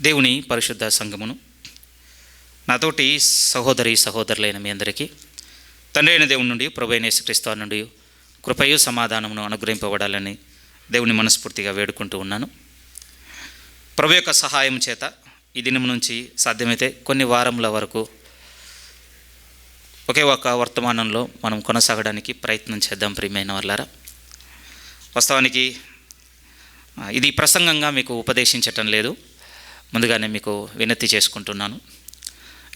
దేవుని పరిశుద్ధ సంఘమును, నాతోటి సహోదరులైన మీ అందరికీ తండ్రి అయిన దేవుని నుండి, ప్రభు అయిన యేసుక్రీస్తు నుండి కృపయు సమాధానమును అనుగ్రహింపబడాలని దేవుని మనస్ఫూర్తిగా వేడుకుంటూ ఉన్నాను. ప్రభు యొక్క సహాయం చేత ఈ దినం నుంచి సాధ్యమైతే కొన్ని వారముల వరకు ఒకే ఒక వర్తమానంలో మనం కొనసాగడానికి ప్రయత్నం చేద్దాం. ప్రియమైన వాళ్ళారా, వాస్తవానికి ఇది ప్రసంగంగా మీకు ఉపదేశించటం లేదు, ముందుగానే మీకు వినతి చేసుకుంటున్నాను.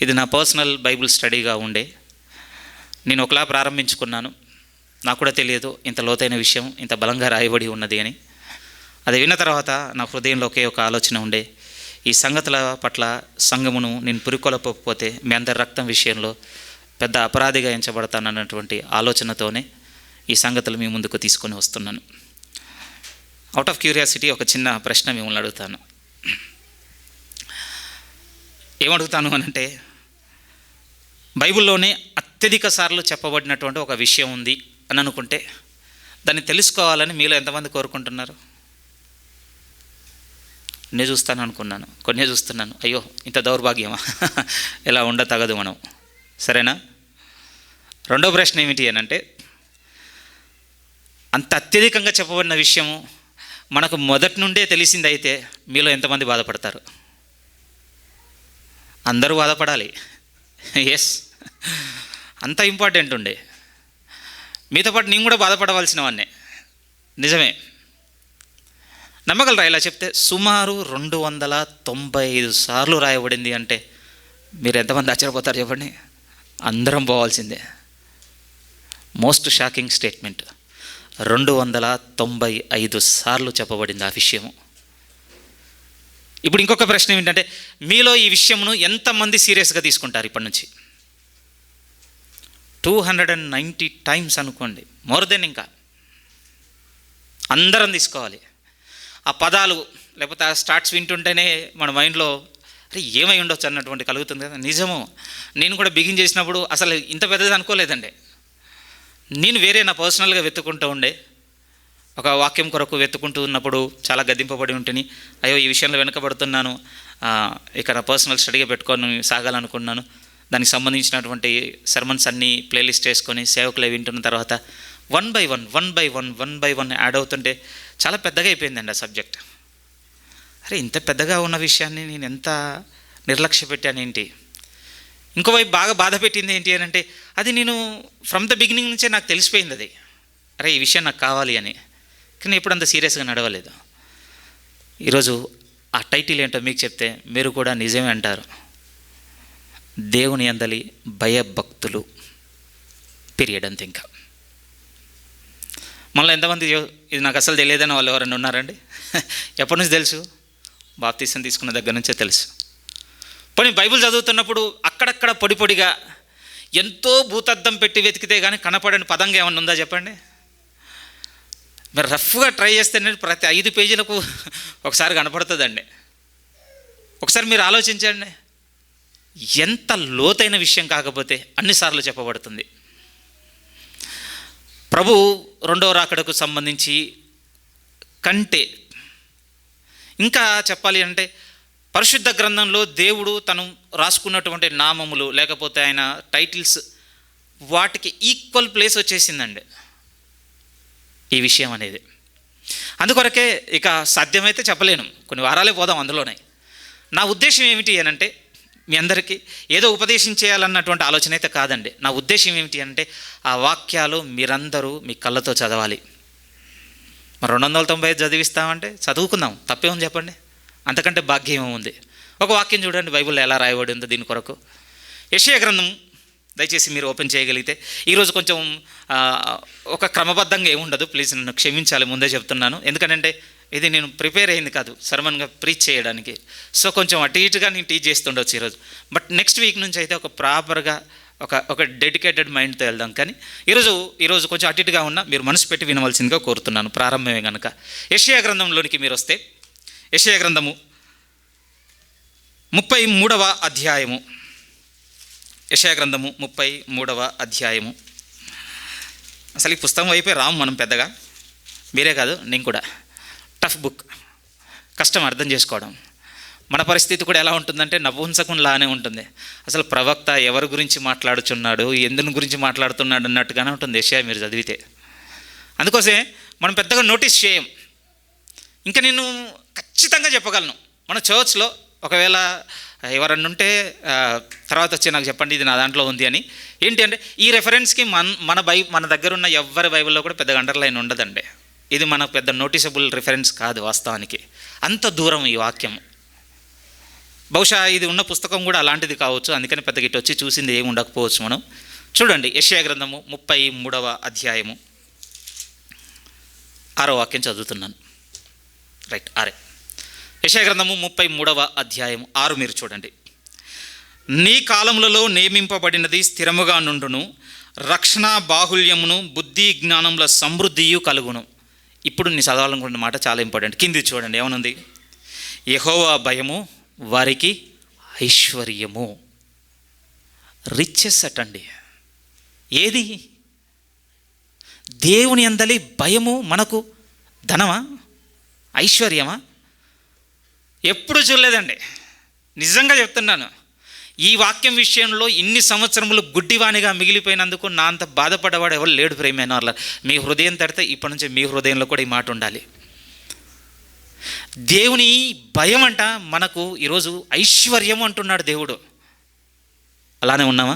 ఇది నా పర్సనల్ బైబిల్ స్టడీగా ఉండే నేను ఒకలా ప్రారంభించుకున్నాను. నాకు కూడా తెలియదు ఇంత లోతైన విషయం ఇంత బలంగా రాయబడి ఉన్నది అని. అది విన్న తర్వాత నా హృదయంలో ఒకే ఒక ఆలోచన ఉండే, ఈ సంగతుల పట్ల సంఘమును నేను పురికొల్పకపోతే మీ అందరి రక్తం విషయంలో పెద్ద అపరాధిగా ఎంచబడతానన్నటువంటి ఆలోచనతోనే ఈ సంగతులు మీ ముందుకు తీసుకొని వస్తున్నాను. అవుట్ ఆఫ్ క్యూరియాసిటీ ఒక చిన్న ప్రశ్న మిమ్మల్ని అడుగుతాను. ఏమడుగుతాను అనంటే, బైబిల్లోనే అత్యధిక సార్లు చెప్పబడినటువంటి ఒక విషయం ఉంది అని అనుకుంటే దాన్ని తెలుసుకోవాలని మీలో ఎంతమంది కోరుకుంటున్నారు? నేను చూస్తాను అనుకున్నాను, కొన్నే చూస్తున్నాను. అయ్యో ఇంత దౌర్భాగ్యమా, ఇలా ఉండ తగదు మనం. సరేనా? రెండో ప్రశ్న ఏమిటి అని అంటే, అంత అత్యధికంగా చెప్పబడిన విషయము మనకు మొదటి నుండే తెలిసింది అయితే మీలో ఎంతమంది బాధపడతారు? అందరూ బాధపడాలి. ఎస్, అంత ఇంపార్టెంట్ ఉండే. మీతో పాటు నేను కూడా బాధపడవలసిన వాన్నే, నిజమే. నమ్మగలరా? ఇలా చెప్తే సుమారు 295 సార్లు రాయబడింది అంటే మీరు ఎంతమంది ఆశ్చర్యపోతారు చెప్పండి? అందరం పోవాల్సిందే. మోస్ట్ షాకింగ్ స్టేట్మెంట్, 295 సార్లు చెప్పబడింది ఆ విషయము. ఇప్పుడు ఇంకొక ప్రశ్న ఏమిటంటే, మీలో ఈ విషయమును ఎంతమంది సీరియస్గా తీసుకుంటారు? ఇప్పటి నుంచి 290 టైమ్స్ అనుకోండి, మోర్ దెన్. ఇంకా అందరం తీసుకోవాలి. ఆ పదాలు లేకపోతే ఆ స్టార్ట్స్ వింటుంటేనే మన మైండ్లో అరే ఏమై ఉండొచ్చు అన్నటువంటి కలుగుతుంది కదా. నిజము, నేను కూడా బిగిన్ చేసినప్పుడు అసలు ఇంత పెద్దది అనుకోలేదండి. నేను వేరే నా పర్సనల్గా వెతుక్కుంటూ ఉండే, ఒక వాక్యం కొరకు వెతుకుంటూ ఉన్నప్పుడు చాలా గద్దింపబడి ఉంటుంది. అయ్యో ఈ విషయంలో వెనుకబడుతున్నాను, ఇక నా పర్సనల్ స్టడీగా పెట్టుకొని సాగాలనుకున్నాను. దానికి సంబంధించినటువంటి సర్మన్స్ అన్నీ ప్లేలిస్ట్ చేసుకొని సేవకులే వింటున్న తర్వాత వన్ బై వన్ యాడ్ అవుతుంటే చాలా పెద్దగా అయిపోయిందండి ఆ సబ్జెక్ట్. అరే ఇంత పెద్దగా ఉన్న విషయాన్ని నేను ఎంత నిర్లక్ష్య పెట్టానేంటి? ఇంకోవైపు బాగా బాధ పెట్టింది ఏంటి అని అంటే, అది నేను ఫ్రమ్ ద బిగినింగ్ నుంచే నాకు తెలిసిపోయింది అది, అరే ఈ విషయం నాకు కావాలి అని. కానీ ఎప్పుడు అంత సీరియస్గా నడవలేదు. ఈరోజు ఆ టైటిల్ ఏంటో మీకు చెప్తే మీరు కూడా నిజమే అంటారు. దేవుని యందలి భయభక్తులు, పీరియడ్ అంతే. ఇంకా మళ్ళీ ఎంతమంది ఇది నాకు అసలు తెలియదని వాళ్ళు ఎవరైనా ఉన్నారండి? ఎప్పటి నుంచి తెలుసు? బాప్తీసం తీసుకున్న దగ్గర నుంచే తెలుసు. పోనీ బైబిల్ చదువుతున్నప్పుడు అక్కడక్కడ పొడిగా ఎంతో భూతద్దం పెట్టి వెతికితే కానీ కనపడని పదంగా ఏమన్నా ఉందా చెప్పండి? మీరు రఫ్గా ట్రై చేస్తేనే ప్రతి 5 పేజీలకు ఒకసారి కనపడుతుందండి. ఒకసారి మీరు ఆలోచించండి, ఎంత లోతైన విషయం కాకపోతే అన్నిసార్లు చెప్పబడుతుంది. ప్రభు రెండవ రాకడకు సంబంధించి కంటే ఇంకా చెప్పాలి అంటే, పరిశుద్ధ గ్రంథంలో దేవుడు తను రాసుకున్నటువంటి నామములు లేకపోతే ఆయన టైటిల్స్ వాటికి ఈక్వల్ ప్లేస్ వచ్చేసిందండి ఈ విషయం అనేది. అందుకొరకే ఇక సాధ్యమైతే చెప్పలేను, కొన్ని వారాలే పోదాం అందులోనే. నా ఉద్దేశం ఏమిటి అని అంటే, మీ అందరికీ ఏదో ఉపదేశం చేయాలన్నటువంటి ఆలోచన అయితే కాదండి. నా ఉద్దేశం ఏమిటి అంటే, ఆ వాక్యాలు మీరందరూ మీ కళ్ళతో చదవాలి. మరి 295 చదివిస్తామంటే చదువుకుందాం, తప్పేమని చెప్పండి? అంతకంటే భాగ్యం ఉంది. ఒక వాక్యం చూడండి బైబిల్లో ఎలా రాయబడి ఉందో దీని కొరకు. యెషయా గ్రంథం దయచేసి మీరు ఓపెన్ చేయగలిగితే. ఈరోజు కొంచెం ఒక క్రమబద్ధంగా ఏముండదు, ప్లీజ్ నన్ను క్షమించాలి, ముందే చెప్తున్నాను. ఎందుకంటే ఇది నేను ప్రిపేర్ అయింది కాదు సర్మన్గా ప్రీచ్ చేయడానికి. సో కొంచెం అటు ఇటుగా నేను టీచ్ చేస్తుండొచ్చు ఈరోజు. బట్ నెక్స్ట్ వీక్ నుంచి అయితే ఒక ప్రాపర్గా ఒక డెడికేటెడ్ మైండ్తో వెళ్దాం. కానీ ఈరోజు కొంచెం అటు ఇటుగా ఉన్నా మీరు మనసు పెట్టి వినవలసిందిగా కోరుతున్నాను, ప్రారంభమే కనుక. యెషయా గ్రంథంలోనికి మీరు వస్తే, యెషయా గ్రంథము 33వ అధ్యాయము. యెషయా గ్రంథము 33వ అధ్యాయము. అసలు ఈ పుస్తకం వైపే రాము మనం పెద్దగా, మీరే కాదు నేను కూడా. టఫ్ బుక్, కష్టం అర్థం చేసుకోవడం. మన పరిస్థితి కూడా ఎలా ఉంటుందంటే నపుంసకంలానే ఉంటుంది. అసలు ప్రవక్త ఎవరి గురించి మాట్లాడుచున్నాడు, ఎందుని గురించి మాట్లాడుతున్నాడు అన్నట్టుగానే ఉంటుంది యెషయా మీరు చదివితే. అందుకోసమే మనం పెద్దగా నోటీస్ చేయం. ఇంకా నేను ఖచ్చితంగా చెప్పగలను, మన చర్చ్లో ఒకవేళ ఎవరన్నా ఉంటే తర్వాత వచ్చి నాకు చెప్పండి ఇది నా దాంట్లో ఉంది అని. ఏంటి అంటే ఈ రెఫరెన్స్కి మన దగ్గర ఉన్న ఎవరి బైబిల్లో కూడా పెద్దగా అండర్లైన్ ఉండదండి. ఇది మనకు పెద్ద నోటీసబుల్ రిఫరెన్స్ కాదు వాస్తవానికి. అంత దూరం ఈ వాక్యం. బహుశా ఇది ఉన్న పుస్తకం కూడా అలాంటిది కావచ్చు, అందుకని పెద్దగా ఇటు వచ్చి చూసింది ఏమి ఉండకపోవచ్చు. మనం చూడండి యెషయా గ్రంథము 33వ అధ్యాయము 6వ వాక్యం చదువుతున్నాను. రైట్ 6. యెషయా గ్రంథము 33వ అధ్యాయము 6 మీరు చూడండి. నీ కాలములలో నియమింపబడినది స్థిరముగా నుండును, రక్షణ బాహుల్యమును బుద్ధి జ్ఞానముల సమృద్ధియు కలుగును. ఇప్పుడు నీ చదవాలనుకున్న మాట చాలా ఇంపార్టెంట్. కింది చూడండి ఏమనుంది? యెహోవా భయము వారికి ఐశ్వర్యము. రిచెస్ అటండి. ఏది? దేవుని యందలి భయము మనకు ధనమా, ఐశ్వర్యమా? ఎప్పుడు చూడలేదండి, నిజంగా చెప్తున్నాను. ఈ వాక్యం విషయంలో ఇన్ని సంవత్సరములు గుడ్డివానిగా మిగిలిపోయినందుకు నా అంత బాధపడేవాడు ఎవరు లేడు ప్రియమైన వాళ్ళ. మీ హృదయం తడితే ఇప్పటి నుంచి మీ హృదయంలో కూడా ఈ మాట ఉండాలి. దేవుని భయం అంట మనకు ఈరోజు ఐశ్వర్యం అంటున్నాడు దేవుడు. అలానే ఉన్నామా?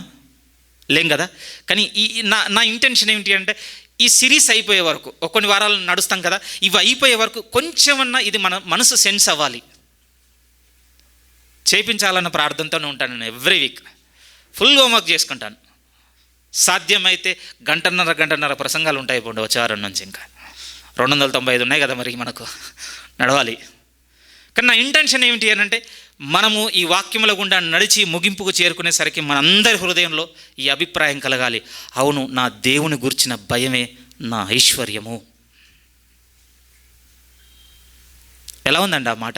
లేం కదా. కానీ నా ఇంటెన్షన్ ఏమిటి అంటే ఈ సిరీస్ అయిపోయే వరకు, కొన్ని వారాలు నడుస్తాం కదా, ఇవి అయిపోయే వరకు కొంచెమన్నా ఇది మన మనసు సెన్స్ అవ్వాలి, చేయించాలన్న ప్రార్థనతోనే ఉంటాను నేను. ఎవ్రీ వీక్ ఫుల్ హోంవర్క్ చేసుకుంటాను. సాధ్యమైతే గంటన్నర ప్రసంగాలు ఉంటాయి పోండి వచ్చే వారం నుంచి. ఇంకా 295 ఉన్నాయి కదా మరి మనకు నడవాలి. కానీ నా ఇంటెన్షన్ ఏమిటి అని అంటే మనము ఈ వాక్యముల గుండా నడిచి ముగింపుకు చేరుకునేసరికి మనందరి హృదయంలో ఈ అభిప్రాయం కలగాలి, అవును నా దేవుని గురించిన భయమే నా ఐశ్వర్యము. ఎలా ఉందండి ఆ మాట?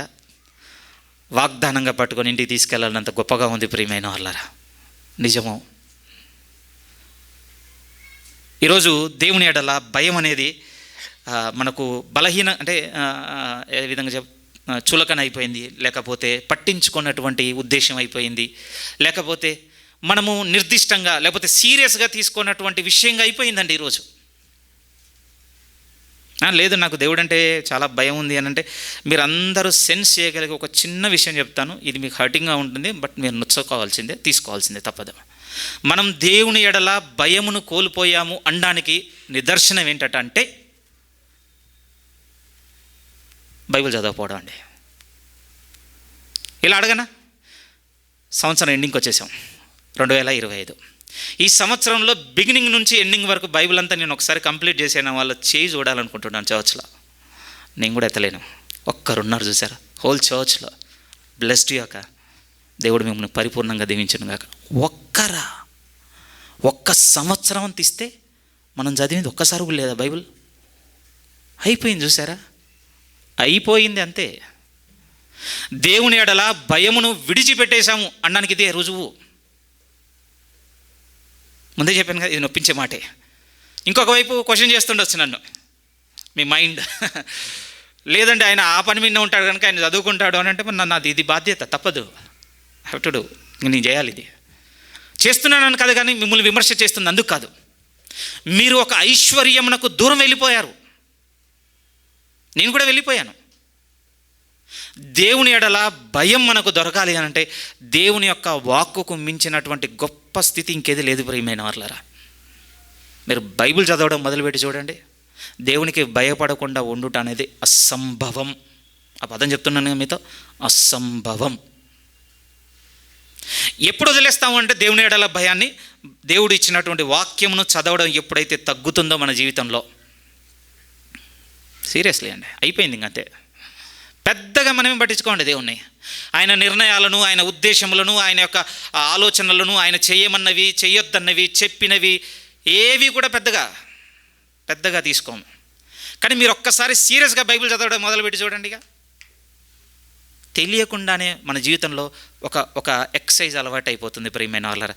వాగ్దానంగా పట్టుకొని ఇంటికి తీసుకెళ్ళాలంత గొప్పగా ఉంది ప్రియమైన వాళ్ళారా. నిజము. ఈరోజు దేవుని ఎడల భయం అనేది మనకు బలహీన అంటే ఏ విధంగా చులకన అయిపోయింది, లేకపోతే పట్టించుకున్నటువంటి ఉద్దేశం అయిపోయింది, లేకపోతే మనము నిర్దిష్టంగా లేకపోతే సీరియస్గా తీసుకున్నటువంటి విషయంగా అయిపోయిందండి ఈరోజు. లేదు నాకు దేవుడు అంటే చాలా భయం ఉంది అని అంటే మీరు అందరూ సెన్స్ చేయగలిగే ఒక చిన్న విషయం చెప్తాను. ఇది మీకు హర్టింగ్గా ఉంటుంది, బట్ మీరు నొచ్చుకోవాల్సిందే, తీసుకోవాల్సిందే, తప్పదు. మనం దేవుని ఎడల భయమును కోల్పోయాము అనడానికి నిదర్శనం ఏంటంటే బైబిల్ చదవకపోవడం అండి. ఇలా అడగనా? సంవత్సరం ఎండింగ్కి వచ్చేసాం, 2025. ఈ సంవత్సరంలో బిగినింగ్ నుంచి ఎండింగ్ వరకు బైబిల్ అంతా నేను ఒకసారి కంప్లీట్ చేసాను. వాళ్ళ చేయి చూడాలనుకుంటున్నాను చర్చ్లో. నేను కూడా ఎత్తలేను. ఒక్కరున్నారు చూసారా హోల్ చర్చ్లో. బ్లెస్డ్ యాక దేవుడు మిమ్మల్ని పరిపూర్ణంగా దీవించను గాక. ఒక్క సంవత్సరం అంత ఇస్తే మనం చదివింది ఒక్కసారి కూడా లేదా బైబిల్? అయిపోయింది చూసారా, అయిపోయింది అంతే. దేవుని ఎడల భయమును విడిచిపెట్టేశాము అనడానికి ఇదే రుజువు. ముందే చెప్పాను కదా, ఇది నొప్పించే మాటే. ఇంకొక వైపు క్వశ్చన్ చేస్తుండొచ్చు నన్ను మీ మైండ్. లేదంటే ఆయన ఆ పని మీద ఉంటాడు కనుక ఆయన చదువుకుంటాడు అని అంటే నాది ఇది బాధ్యత, తప్పదు, హ్యావ్ టు డూ. నేను చేయాలి. ఇది చేస్తున్నానని కాదు, కానీ మిమ్మల్ని విమర్శ చేస్తుంది అందుకు కాదు. మీరు ఒక ఐశ్వర్యమునకు దూరం వెళ్ళిపోయారు, నేను కూడా వెళ్ళిపోయాను. దేవుని ఎడల భయం మనకు దొరకాలి అని అంటే దేవుని యొక్క వాక్కుకు మించినటువంటి గొప్ప స్థితి ఇంకేది లేదు ప్రియమైన వాళ్ళారా. మీరు బైబిల్ చదవడం మొదలుపెట్టి చూడండి, దేవునికి భయపడకుండా ఉండుట అనేది అసంభవం. ఆ పదం చెప్తున్నాను మీతో, అసంభవం. ఎప్పుడు వదిలేస్తాము అంటే దేవుని ఎడల భయాన్ని, దేవుడు ఇచ్చినటువంటి వాక్యమును చదవడం ఎప్పుడైతే తగ్గుతుందో మన జీవితంలో, సీరియస్లీ అండి అయిపోయింది ఇంకంతే. పెద్దగా మనమే పట్టించుకోండి దేవుణ్ణి, ఆయన నిర్ణయాలను, ఆయన ఉద్దేశములను, ఆయన యొక్క ఆలోచనలను, ఆయన చేయమన్నవి చేయొద్దన్నవి చెప్పినవి ఏవి కూడా పెద్దగా తీసుకోము. కానీ మీరు ఒక్కసారి సీరియస్గా బైబిల్ చదవడం మొదలుపెట్టి చూడండి, ఇక తెలియకుండానే మన జీవితంలో ఒక ఎక్సర్సైజ్ అలవాటు అయిపోతుంది ప్రియమైన వాళ్ళ.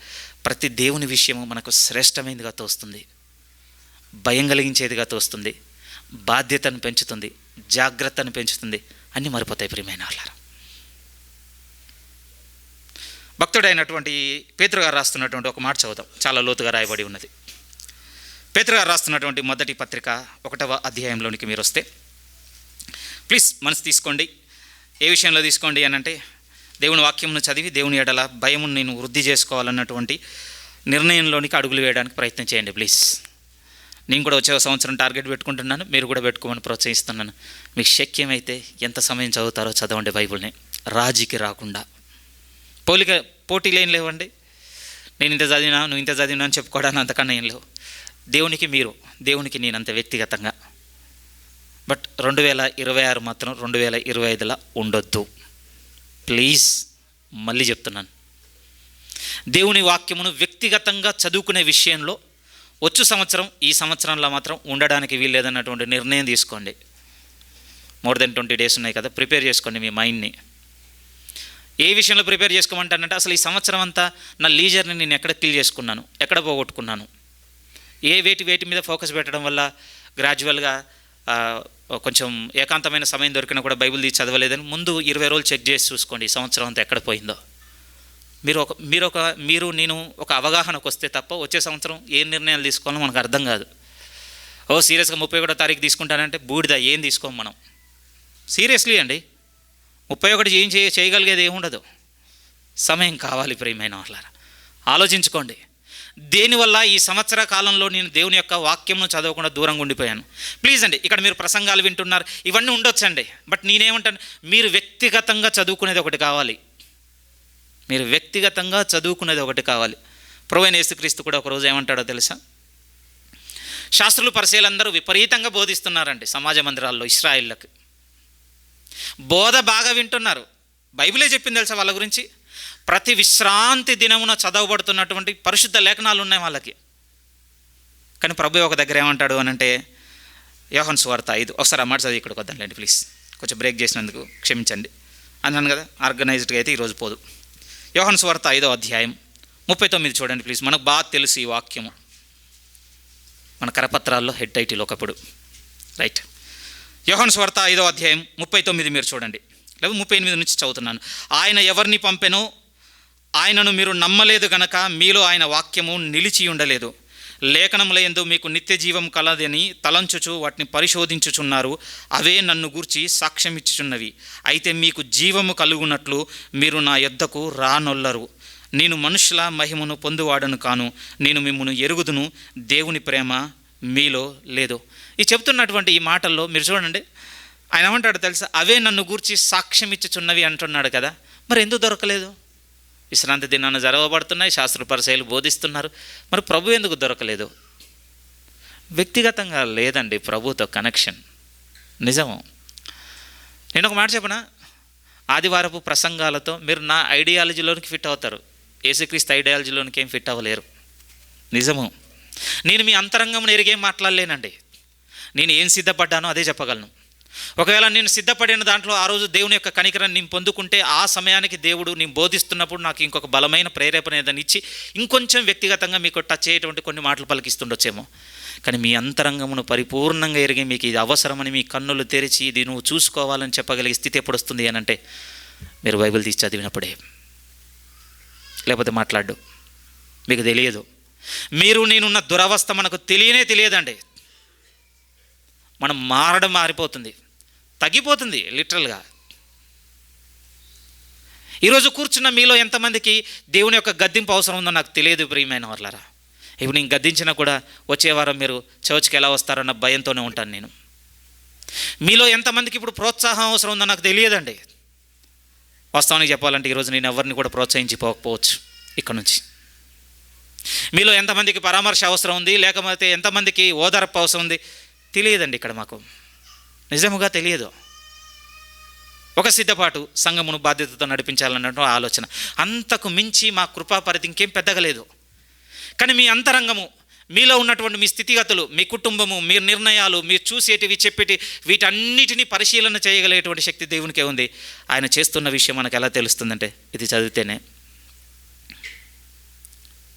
ప్రతి దేవుని విషయము మనకు శ్రేష్టమైనదిగా తోస్తుంది, భయం కలిగించేదిగా తోస్తుంది, బాధ్యతను పెంచుతుంది, జాగ్రత్తను పెంచుతుంది. అన్నీ మరిపోతాయి ప్రియమైన వాళ్ళ. భక్తుడైనటువంటి పేతురు గారు రాస్తున్నటువంటి ఒక మాట చదువుతాం, చాలా లోతుగా రాయబడి ఉన్నది. పేతురు గారు రాస్తున్నటువంటి మొదటి పత్రిక 1వ అధ్యాయంలోనికి మీరు వస్తే, ప్లీజ్ మనసు తీసుకోండి. ఏ విషయంలో తీసుకోండి అని అంటే, దేవుని వాక్యంను చదివి దేవుని ఎడల భయమును నేను వృద్ధి చేసుకోవాలన్నటువంటి నిర్ణయంలోనికి అడుగులు వేయడానికి ప్రయత్నం చేయండి ప్లీజ్. నేను కూడా వచ్చే సంవత్సరం టార్గెట్ పెట్టుకుంటున్నాను, మీరు కూడా పెట్టుకోమని ప్రోత్సహిస్తున్నాను. మీకు శక్యమైతే ఎంత సమయం చదువుతారో చదవండి బైబిల్ని, రాజీకి రాకుండా. పోటీలు ఏం లేవండి. నేను ఇంత చదివినా నువ్వు ఇంత చదివినా అని చెప్పుకోవడానికి అంతకన్నా ఏం లేవు. దేవునికి మీరు, దేవునికి నేను అంత వ్యక్తిగతంగా. బట్ 2026 మాత్రం 2025లా ఉండొద్దు ప్లీజ్. మళ్ళీ చెప్తున్నాను, దేవుని వాక్యమును వ్యక్తిగతంగా చదువుకునే విషయంలో వచ్చు సంవత్సరం ఈ సంవత్సరంలో మాత్రం ఉండడానికి వీల్లేదన్నటువంటి నిర్ణయం తీసుకోండి. మోర్ దెన్ 20 days ఉన్నాయి కదా, ప్రిపేర్ చేసుకోండి మీ మైండ్ని. ఏ విషయంలో ప్రిపేర్ చేసుకోమంటానంటే, అసలు ఈ సంవత్సరం అంతా నా లీజర్ని నేను ఎక్కడ కిల్ చేసుకున్నాను, ఎక్కడ పోగొట్టుకున్నాను, వేటి మీద ఫోకస్ పెట్టడం వల్ల గ్రాడ్యువల్గా కొంచెం ఏకాంతమైన సమయం దొరికినా కూడా బైబిల్ తీసి చదవలేదని ముందు 20 రోజులు చెక్ చేసి చూసుకోండి ఈ సంవత్సరం అంతా ఎక్కడ పోయిందో. నేను ఒక అవగాహనకు వస్తే తప్ప వచ్చే సంవత్సరం ఏ నిర్ణయాలు తీసుకోవాలో మనకు అర్థం కాదు. సీరియస్గా 31వ తారీఖు తీసుకుంటానంటే బూడిద, ఏం తీసుకోం మనం. సీరియస్లీ అండి, 31 ఏం చేయగలిగేది ఏముండదు. సమయం కావాలి ప్రియమైన వాళ్ళారా, ఆలోచించుకోండి. దేనివల్ల ఈ సంవత్సర కాలంలో నేను దేవుని యొక్క వాక్యంను చదవకుండా దూరంగా ఉండిపోయాను. ప్లీజ్ అండి, ఇక్కడ మీరు ప్రసంగాలు వింటున్నారు, ఇవన్నీ ఉండొచ్చండి. బట్ నేనేమంటాను, మీరు వ్యక్తిగతంగా చదువుకునేది ఒకటి కావాలి. మీరు వ్యక్తిగతంగా చదువుకునేది ఒకటి కావాలి. ప్రభువైన యేసుక్రీస్తు కూడా ఒకరోజు ఏమంటాడో తెలుసా? శాస్త్రులు పరిచయాలందరూ విపరీతంగా బోధిస్తున్నారండి సమాజ మందిరాల్లో ఇశ్రాయేళ్ళకి. బోధ బాగా వింటున్నారు, బైబిలే చెప్పింది తెలుసా వాళ్ళ గురించి. ప్రతి విశ్రాంతి దినమున చదవబడుతున్నటువంటి పరిశుద్ధ లేఖనాలు ఉన్నాయి వాళ్ళకి. కానీ ప్రభు ఒక దగ్గర ఏమంటాడు అని అంటే, యోహాను సువార్త 5, ఒకసారి అమ్మాట చదివి ఇక్కడికి వద్దాంలేండి ప్లీజ్, కొంచెం బ్రేక్ చేసినందుకు క్షమించండి అన్నాను కదా. ఆర్గనైజ్డ్గా అయితే ఈరోజు పోదు. యోహాను సువార్త 5వ అధ్యాయం 39 చూడండి ప్లీజ్. మనకు బాగా తెలుసు ఈ వాక్యము, మన కరపత్రాల్లో హెడ్ టైటిల్ ఒకప్పుడు, రైట్. యోహాను సువార్త 5వ అధ్యాయం 39 మీరు చూడండి, లేదా 38 నుంచి చదువుతున్నాను. ఆయన ఎవరిని పంపెనో ఆయనను మీరు నమ్మలేదు గనక మీలో ఆయన వాక్యము నిలిచి ఉండలేదు. లేఖనముల యందు మీకు నిత్య జీవం కలదని తలంచుచు వాటిని పరిశోధించుచున్నారు. అవే నన్ను గూర్చి సాక్ష్యం ఇచ్చుచున్నవి. అయితే మీకు జీవము కలుగునట్లు మీరు నా యొద్దకు రానొల్లరు. నేను మనుషుల మహిమను పొందువాడను కాను, నేను మిమ్మును ఎరుగుదును, దేవుని ప్రేమ మీలో లేదు. ఈ చెప్తున్నటువంటి ఈ మాటల్లో మీరు చూడండి, ఆయన ఏమంటాడు తెలుసా? అవే నన్ను గూర్చి సాక్ష్యం ఇచ్చుచున్నవి అంటున్నాడు కదా. మరి ఎందుకు దొరకలేదు? విశ్రాంతి దినాన్ని జరగబడుతున్నాయి, శాస్త్ర పరిచయాలు బోధిస్తున్నారు, మరి ప్రభు ఎందుకు దొరకలేదు? వ్యక్తిగతంగా లేదండి ప్రభుతో కనెక్షన్. నిజము. నేను ఒక మాట చెప్పనా, ఆదివారపు ప్రసంగాలతో మీరు నా ఐడియాలజీలోనికి ఫిట్ అవుతారు, యేసుక్రీస్తు ఐడియాలజీలోనికి ఏం ఫిట్ అవ్వలేరు. నిజము. నేను మీ అంతరంగం ఎరిగేం మాట్లాడలేనండి. నేను ఏం సిద్ధపడ్డానో అదే చెప్పగలను. ఒకవేళ నేను సిద్ధపడిన దాంట్లో ఆ రోజు దేవుని యొక్క కనికరాన్ని నేను పొందుకుంటే, ఆ సమయానికి దేవుడు నేను బోధిస్తున్నప్పుడు నాకు ఇంకొక బలమైన ప్రేరేపణ ఏదైనా ఇచ్చి ఇంకొంచెం వ్యక్తిగతంగా మీకు టచ్ అయ్యేటువంటి కొన్ని మాటలు పలికిస్తుండొచ్చేమో. కానీ మీ అంతరంగమును పరిపూర్ణంగా ఎరిగి మీకు ఇది అవసరమని మీ కన్నులు తెరిచి ఇది నువ్వు చూసుకోవాలని చెప్పగలిగే స్థితి ఎప్పుడు వస్తుంది అని అంటే, మీరు బైబిల్ తీసి చదివినప్పుడే. లేకపోతే మాట్లాడు, మీకు తెలియదు. మీరు నేనున్న దురవస్థ మనకు తెలియదండి. మనం మారిపోతుంది, తగ్గిపోతుంది లిటరల్గా. ఈరోజు కూర్చున్న మీలో ఎంతమందికి దేవుని యొక్క గద్దింపు అవసరం ఉందో నాకు తెలియదు ప్రియమైన వాళ్ళారా. ఇప్పుడు నేను గద్దించినా కూడా వచ్చే వారం మీరు చర్చ్కి ఎలా వస్తారన్న భయంతోనే ఉంటాను నేను. మీలో ఎంతమందికి ఇప్పుడు ప్రోత్సాహం అవసరం ఉందో నాకు తెలియదండి. వాస్తవానికి చెప్పాలంటే ఈరోజు నేను ఎవరిని కూడా ప్రోత్సహించిపోకపోవచ్చు ఇక్కడ నుంచి. మీలో ఎంతమందికి పరామర్శ అవసరం ఉంది, లేకపోతే ఎంతమందికి ఓదార్పు అవసరం ఉంది తెలియదండి ఇక్కడ మాకు. నిజముగా తెలియదు. ఒక సిద్ధపాటు సంఘమును బాధ్యతతో నడిపించాలన్నట్టు ఆలోచన, అంతకు మించి మా కృపా పరిధి ఇంకేం పెద్దగా లేదు. కానీ మీ అంతరంగము, మీలో ఉన్నటువంటి మీ స్థితిగతులు, మీ కుటుంబము, మీ నిర్ణయాలు, మీరు చూసేటివి చెప్పేటి వీటన్నిటినీ పరిశీలన చేయగలిగేటువంటి శక్తి దేవునికే ఉంది. ఆయన చేస్తున్న విషయం మనకు ఎలా తెలుస్తుందంటే ఇది చదివితేనే.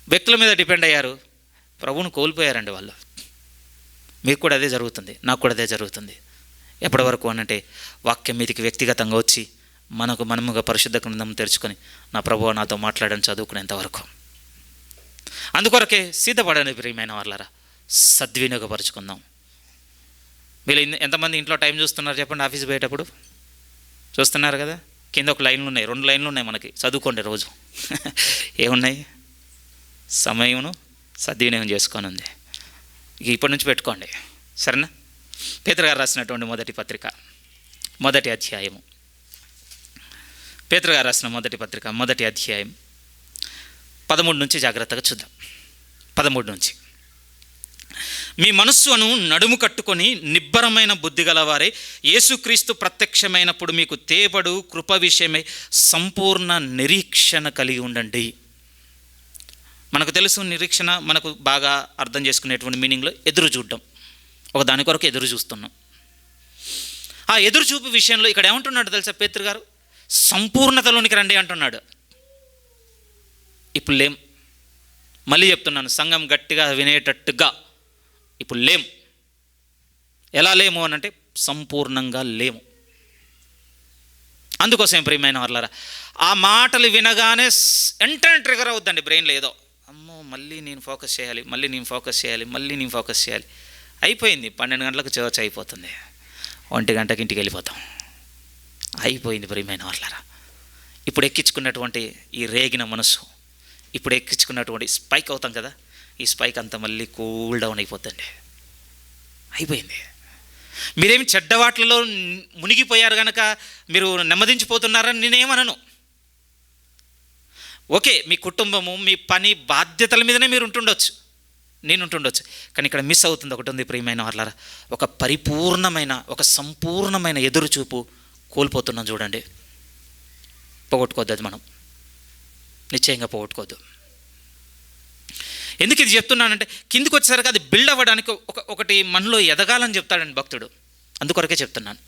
వ్యక్తుల మీద డిపెండ్ అయ్యారు, ప్రభువును కోల్పోయారండి వాళ్ళు. మీకు కూడా అదే జరుగుతుంది, నాకు కూడా అదే జరుగుతుంది. ఎప్పటి వరకు అనంటే వాక్యం మీదకి వ్యక్తిగతంగా వచ్చి మనముగా పరిశుద్ధ గ్రంథం తెరుచుకొని నా ప్రభువు నాతో మాట్లాడని చదువుకునేంతవరకు. అందుకొరకే సిద్ధపడని ప్రియమైన వాళ్ళరా, సద్వినియోగపరుచుకుందాం. వీళ్ళు ఎంతమంది ఇంట్లో టైం చూస్తున్నారు చెప్పండి? ఆఫీస్ పోయేటప్పుడు చూస్తున్నారు కదా, కింద ఒక లైన్లు ఉన్నాయి, 2 లైన్లు ఉన్నాయి మనకి. చదువుకోండి రోజు. ఏమున్నాయి? సమయమును సద్వినియోగం చేసుకొని ఉంది. ఇక ఇప్పటి నుంచి పెట్టుకోండి, సరేనా? పేతురు గారు రాసినటువంటి మొదటి పత్రిక 1వ అధ్యాయము. పేతురు గారు రాసిన మొదటి పత్రిక 1వ అధ్యాయం 13 నుంచి జాగ్రత్తగా చూద్దాం. 13 నుంచి. మీ మనస్సును నడుము కట్టుకొని నిబ్బరమైన బుద్ధి గలవారే యేసుక్రీస్తు ప్రత్యక్షమైనప్పుడు మీకు తేబడు కృప విషయమై సంపూర్ణ నిరీక్షణ కలిగి ఉండండి. మనకు తెలుసు, నిరీక్షణ మనకు బాగా అర్థం చేసుకునేటువంటి మీనింగ్లో ఎదురు చూడడం. ఒక దాని కొరకు ఎదురు చూస్తున్నాం. ఆ ఎదురు చూపు విషయంలో ఇక్కడ ఏమంటున్నాడు తెలుసా పేతురు గారు? సంపూర్ణతలోనికి రండి అంటున్నాడు. ఇప్పుడు లేం. మళ్ళీ చెప్తున్నాను, సంఘం గట్టిగా వినేటట్టుగా ఇప్పుడు లేం. ఎలా లేము అని అంటే సంపూర్ణంగా లేము. అందుకోసం ప్రియమైన వాళ్ళారా, ఆ మాటలు వినగానే వెంటనే ట్రిగర్ అవుద్దండి బ్రెయిన్లో ఏదో, అమ్మో మళ్ళీ నేను ఫోకస్ చేయాలి, మళ్ళీ నేను ఫోకస్ చేయాలి. అయిపోయింది. 12 గంటలకు చర్చ్ అయిపోతుంది, 1 గంటకి ఇంటికి వెళ్ళిపోతాం. అయిపోయింది ప్రియమైన వాళ్ళారా. ఇప్పుడు ఎక్కించుకున్నటువంటి ఈ రేగిన మనసు, ఇప్పుడు ఎక్కించుకున్నటువంటి స్పైక్ అవుతాం కదా, ఈ స్పైక్ అంతా మళ్ళీ కూల్ డౌన్ అయిపోతుంది. అయిపోయింది. మీరేమి చెడ్డవాట్లలో మునిగిపోయారు కనుక మీరు నెమ్మదించిపోతున్నారని నేనేమనను. ఓకే, మీ కుటుంబము, మీ పని, బాధ్యతల మీదనే మీరు ఉంటుండొచ్చు, నేను ఉంటుండొచ్చు. కానీ ఇక్కడ మిస్ అవుతుంది ఒకటి ఉంది ప్రియమైన వాళ్ళారా, ఒక పరిపూర్ణమైన, ఒక సంపూర్ణమైన ఎదురుచూపు కోల్పోతున్నాం. చూడండి, పోగొట్టుకోవద్దు. అది మనం నిశ్చయంగా పోగొట్టుకోవద్దు. ఎందుకు ఇది చెప్తున్నానంటే, కిందికి వచ్చేసరికి అది బిల్డ్ అవ్వడానికి ఒకటి మనలో ఎదగాలని చెప్తాడండి భక్తుడు. అందుకొరకే చెప్తున్నాను.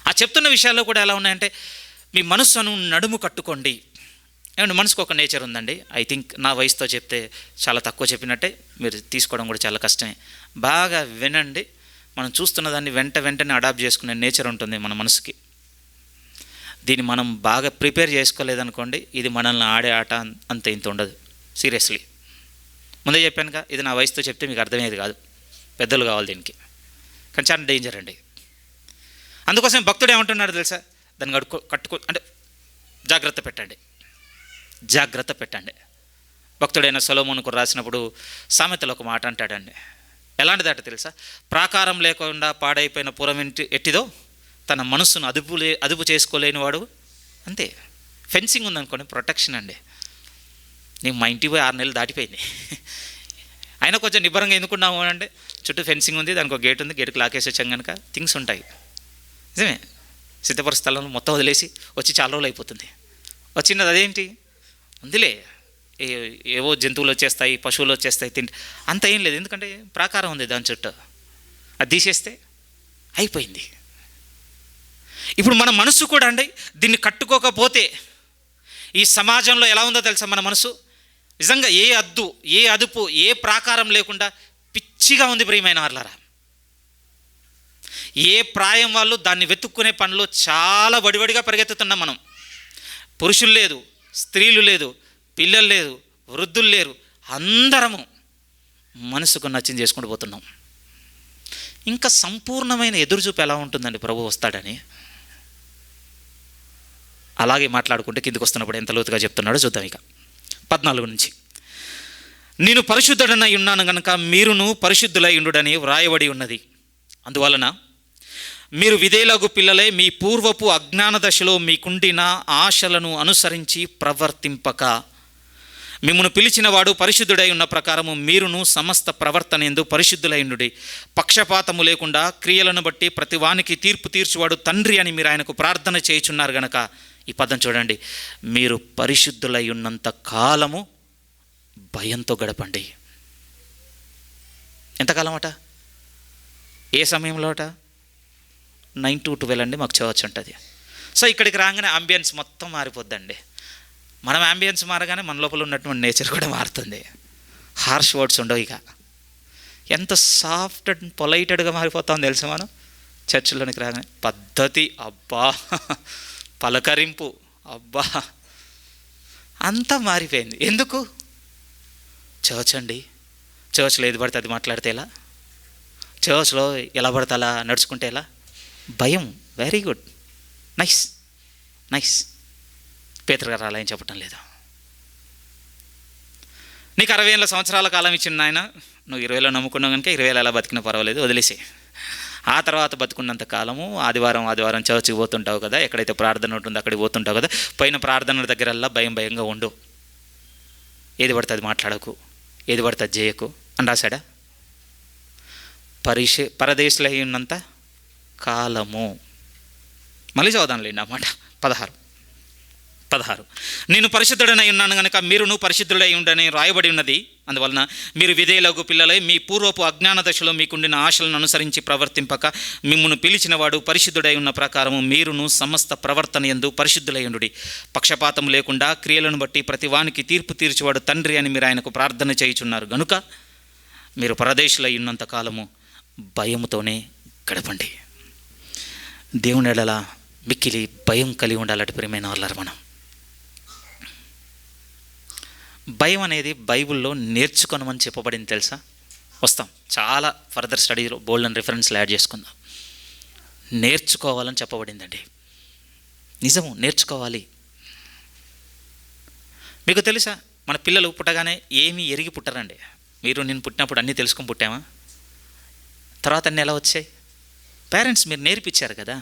ఆ చెప్తున్న విషయాల్లో కూడా ఎలా ఉన్నాయంటే, మీ మనస్సును నడుము కట్టుకోండి. ఏమంటే మనసుకు ఒక నేచర్ ఉందండి. ఐ థింక్ నా వయసుతో చెప్తే చాలా తక్కువ చెప్పినట్టే, మీరు తీసుకోవడం కూడా చాలా కష్టమే. బాగా వినండి. మనం చూస్తున్న దాన్ని వెంటనే అడాప్ట్ చేసుకునే నేచర్ ఉంటుంది మన మనసుకి. దీన్ని మనం బాగా ప్రిపేర్ చేసుకోలేదనుకోండి, ఇది మనల్ని ఆడే ఆట అంత ఇంత ఉండదు. సీరియస్లీ, ముందే చెప్పానుగా, ఇది నా వయసుతో చెప్తే మీకు అర్థమయ్యేది కాదు, పెద్దలు కావాలి దీనికి. కానీ చాలా డేంజర్ అండి. అందుకోసం భక్తుడు ఏమంటున్నాడు తెలుసా? దాన్ని కట్టుకో అంటే జాగ్రత్త పెట్టండి. భక్తుడైన సొలొమోనుకు రాసినప్పుడు సామెతలో ఒక మాట అంటాడండి. ఎలాంటిదట తెలుసా? ప్రాకారం లేకుండా పాడైపోయిన పురం ఎట్టిదో తన మనస్సును అదుపు చేసుకోలేని వాడు అంతే. ఫెన్సింగ్ ఉందనుకోండి, ప్రొటెక్షన్ అండి. నేను మా ఇంటికి పోయి 6 నెలలు దాటిపోయింది, అయినా కొంచెం నిబ్బరంగా ఎందుకున్నాము అంటే, చుట్టూ ఫెన్సింగ్ ఉంది, దానికి ఒక గేట్ ఉంది, గేట్కి లాకేసి వచ్చాం కనుక థింగ్స్ ఉంటాయి. నిజమే, సిద్ధపర స్థలంలో మొత్తం వదిలేసి వచ్చి చాలా రోజులు అయిపోతుంది. వచ్చినది అదేంటి ఉందిలే, ఏవో జంతువులు వచ్చేస్తాయి, పశువులు వచ్చేస్తాయి, అంత ఏం లేదు. ఎందుకంటే ప్రాకారం ఉంది దాని చుట్టూ, అది తీసేస్తే అయిపోయింది. ఇప్పుడు మన మనసు కూడా అండి, దీన్ని కట్టుకోకపోతే ఈ సమాజంలో ఎలా ఉందో తెలుసా? మన మనసు నిజంగా ఏ అదుపు, ఏ ప్రాకారం లేకుండా పిచ్చిగా ఉంది ప్రియమైన వాళ్ళారా. ఏ ప్రాయం వాళ్ళు దాన్ని వెతుక్కునే పనిలో చాలా వడివడిగా పరిగెత్తుతున్నాం మనం. పురుషులు లేదు, స్త్రీలు లేదు, పిల్లలు లేదు, వృద్ధులు లేరు, అందరము మనసుకు నచ్చింది చేసుకుంటూ పోతున్నాం. ఇంకా సంపూర్ణమైన ఎదురుచూపు ఎలా ఉంటుందండి ప్రభు వస్తాడని? అలాగే మాట్లాడుకుంటే కిందికి వస్తున్నప్పుడు ఎంత లోతుగా చెప్తున్నాడో చూద్దాం. ఇక 14 నుంచి, నేను పరిశుద్ధుడనై ఉన్నాను కనుక మీరును పరిశుద్ధులై ఉండుడని వ్రాయబడి ఉన్నది. అందువలన మీరు విధేయులగు పిల్లలై మీ పూర్వపు అజ్ఞాన దశలో మీకుండిన ఆశలను అనుసరించి ప్రవర్తింపక, మిమ్మును పిలిచిన వాడు పరిశుద్ధుడై ఉన్న ప్రకారము మీరును సమస్త ప్రవర్తన యందు పరిశుద్ధులై ఉండుడి. పక్షపాతము లేకుండా క్రియలను బట్టి ప్రతివానికి తీర్పు తీర్చువాడు తండ్రి అని మీరు ఆయనకు ప్రార్థన చేయుచున్నారు గనక, ఈ పదం చూడండి, మీరు పరిశుద్ధులై ఉన్నంత కాలము భయంతో గడపండి. ఎంతకాలం అట? ఏ సమయంలో అట? 9 to 12 అండి మాకు చర్చ్ ఉంటుంది. సో ఇక్కడికి రాగానే అంబియన్స్ మొత్తం మారిపోద్దండి. మనం అంబియన్స్ మారగానే మన లోపల ఉన్నటువంటి నేచర్ కూడా మారుతుంది. హార్ష్ వర్డ్స్ ఉండవు. ఇక ఎంత సాఫ్ట్ అండ్ పొలైటెడ్గా మారిపోతాం తెలుసు మనం చర్చిలోనికి రాగానే. పద్ధతి, అబ్బా పలకరింపు, అబ్బా అంతా మారిపోయింది. ఎందుకు? చర్చ్ అండి. చర్చ్లో ఏది పడితే అది మాట్లాడితే ఎలా? చర్చ్లో ఎలా పడితే అలా నడుచుకుంటే ఎలా? భయం. Very good, nice nice. పేతురు గారు అలా ఏం చెప్పటం లేదు. నీకు 60 సంవత్సరాల కాలం ఇచ్చిన నాయన, నువ్వు 20లో నమ్ముకున్నావు కనుక 20 ఎలా బతికినా పర్వాలేదు, వదిలేసి. ఆ తర్వాత బతుకున్నంత కాలము ఆదివారం చర్చికి పోతుంటావు కదా, ఎక్కడైతే ప్రార్థన ఉంటుందో అక్కడికి పోతుంటావు కదా, పైన ప్రార్థనల దగ్గరల్లా భయంగా ఉండు, ఏది పడితే అది మాట్లాడకు, ఏది పడితే అది చేయకు అని రాశాడా? పరదేశులు అయి ఉన్నంత కాలము. మళ్ళీ చదువుదాంలేండి ఆ మాట. 16 నేను పరిశుద్ధుడనై ఉన్నాను కనుక మీరును పరిశుద్ధుడై ఉండని రాయబడి ఉన్నది. అందువలన మీరు విధేయులకు పిల్లలై మీ పూర్వపు అజ్ఞాన దశలో మీకుండిన ఆశలను అనుసరించి ప్రవర్తింపక మిమ్మును పిలిచిన వాడు పరిశుద్ధుడై ఉన్న ప్రకారము మీరును సమస్త ప్రవర్తన యందు పరిశుద్ధులై ఉండుడి. పక్షపాతం లేకుండా క్రియలను బట్టి ప్రతి వానికి తీర్పు తీర్చేవాడు తండ్రి అని మీరు ఆయనకు ప్రార్థన చేయుచున్నారు గనుక మీరు పరదేశులై ఉన్నంత కాలము భయముతోనే గడపండి. దేవుని ఎడల మిక్కిలి భయం కలిగి ఉండాలట ప్రియమైన వాళ్ళారు. మనం భయం అనేది బైబిల్లో నేర్చుకొనమని చెప్పబడింది తెలుసా? వస్తాం, చాలా ఫర్దర్ స్టడీలో బోల్డ్ రిఫరెన్స్లు యాడ్ చేసుకుందాం. నేర్చుకోవాలని చెప్పబడిందండి. నిజము, నేర్చుకోవాలి. మీకు తెలుసా, మన పిల్లలు పుట్టగానే ఏమీ ఎరిగి పుట్టరండి. మీరు నేను పుట్టినప్పుడు అన్నీ తెలుసుకొని పుట్టామా? తర్వాత అన్నీ ఎలా వచ్చాయి? పేరెంట్స్ మీరు నేర్పించారు కదా,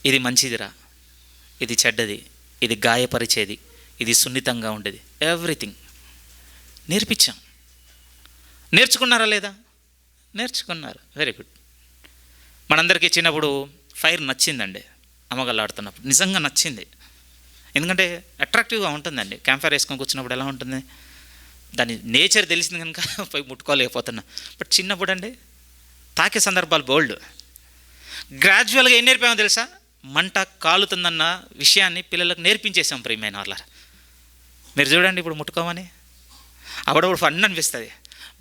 ఇది మంచిదిరా, ఇది చెడ్డది, ఇది గాయపరిచేది, ఇది సున్నితంగా ఉండేది, ఎవ్రీథింగ్ నేర్పించాం. నేర్చుకున్నారా లేదా? నేర్చుకున్నారు. Very good. మనందరికీ చిన్నప్పుడు ఫైర్ నచ్చిందండి. అమ్మగల్లాడుతున్నప్పుడు నిజంగా నచ్చింది. ఎందుకంటే అట్రాక్టివ్గా ఉంటుందండి. క్యాంప్ ఫైర్ వేసుకొని కూర్చున్నప్పుడు ఎలా ఉంటుంది? దాని నేచర్ తెలిసింది కనుక పోయి ముట్టుకోలేకపోతున్నా. బట్ చిన్నప్పుడు అండి తాకే సందర్భాలు బోల్డ్. గ్రాడ్యువల్గా ఏం నేర్పామో తెలుసా? మంట కాలుతుందన్న విషయాన్ని పిల్లలకు నేర్పించేసాం ప్రియమైన వాళ్ళ. మీరు చూడండి, ఇప్పుడు ముట్టుకోమని అప్పుడప్పుడు ఫన్ అనిపిస్తుంది.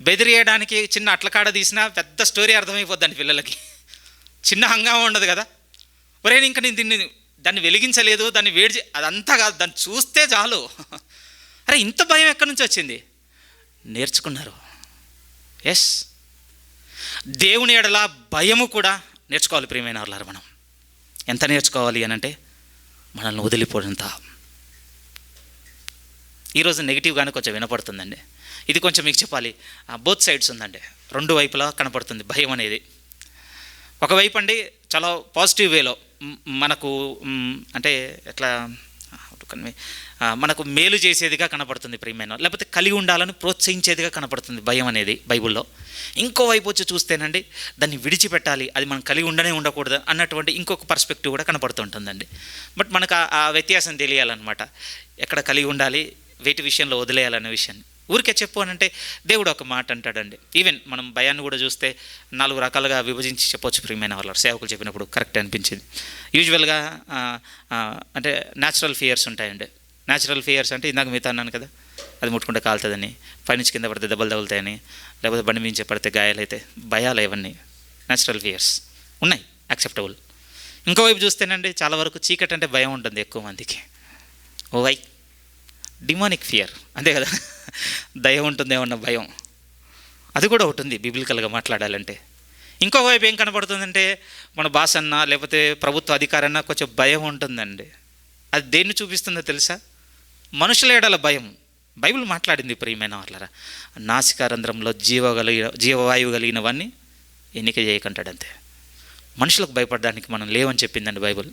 బెదిరియడానికి చిన్న అట్లకాడ తీసినా పెద్ద స్టోరీ అర్థమైపోద్దండి పిల్లలకి. చిన్న హంగామా ఉండదు కదా. ఒరే ఇంకా నేను దాన్ని వెలిగించలేదు, దాన్ని వేడి అదంతా కాదు, దాన్ని చూస్తే చాలు. అరే ఇంత భయం ఎక్కడి నుంచి వచ్చింది? నేర్చుకున్నారు. ఎస్, దేవుని ఎడల భయము కూడా నేర్చుకోవాలి ప్రియమైన వాళ్ళారు. మనం ఎంత నేర్చుకోవాలి అని అంటే మనల్ని వదిలిపోయినంత. ఈరోజు నెగిటివ్గానే కొంచెం వినపడుతుందండి. ఇది కొంచెం మీకు చెప్పాలి, బోత్ సైడ్స్ ఉందండి. రెండు వైపులా కనపడుతుంది భయం అనేది. ఒకవైపు అండి చాలా పాజిటివ్ వేలో మనకు అంటే ఎట్లా మనకు మేలు చేసేదిగా కనపడుతుంది ప్రియమైన, లేకపోతే కలిగి ఉండాలని ప్రోత్సహించేదిగా కనపడుతుంది భయం అనేది బైబిల్లో. ఇంకోవైపు వచ్చి చూస్తేనండి దాన్ని విడిచిపెట్టాలి, అది మనం కలిగి ఉండకూడదు అన్నటువంటి ఇంకొక పర్స్పెక్టివ్ కూడా కనపడుతుంటుందండి. బట్ మనకు ఆ వ్యత్యాసం తెలియాలన్నమాట. ఎక్కడ కలిగి ఉండాలి, వేటి విషయంలో వదిలేయాలనే విషయాన్ని. ఊరికే చెప్పు అని అంటే దేవుడు ఒక మాట అంటాడండి. ఈవెన్ మనం భయాన్ని కూడా చూస్తే 4 రకాలుగా విభజించి చెప్పొచ్చు ప్రియమైన వాళ్ళు. సేవకులు చెప్పినప్పుడు కరెక్ట్ అనిపించింది. యూజువల్గా అంటే న్యాచురల్ ఫియర్స్ ఉంటాయండి. న్యాచురల్ ఫియర్స్ అంటే ఇందాక మిగతా అన్నాను కదా, అది ముట్టుకుంటే కాలుతుందని, పైనుంచి కింద పడితే దెబ్బలు తగులుతాయని, లేకపోతే బండి మించి పడితే గాయాలైతే, భయాలు ఇవన్నీ న్యాచురల్ ఫియర్స్ ఉన్నాయి, యాక్సెప్టబుల్. ఇంకోవైపు చూస్తేనండి చాలా వరకు చీకటి అంటే భయం ఉంటుంది ఎక్కువ మందికి. ఓ డిమానిక్ ఫియర్, అంతే కదా, దయ్యం ఉంటుందేమన్న భయం, అది కూడా ఉంటుంది బిబిలికల్గా మాట్లాడాలంటే. ఇంకోవైపు ఏం కనపడుతుందంటే మన బాస్ అన్నా లేకపోతే ప్రభుత్వ అధికారన్నా కొంచెం భయం ఉంటుందండి. అది దేన్ని చూపిస్తుందో తెలుసా? మనుషుల ఎడల భయం. బైబిల్ మాట్లాడింది ప్రియమైన వాళ్ళరా, నాసికారంధ్రంలో జీవవాయువు కలిగినవన్నీ ఎన్నిక చేయకంటాడంతే. మనుషులకు భయపడడానికి మనం లేవని చెప్పిందండి బైబిల్.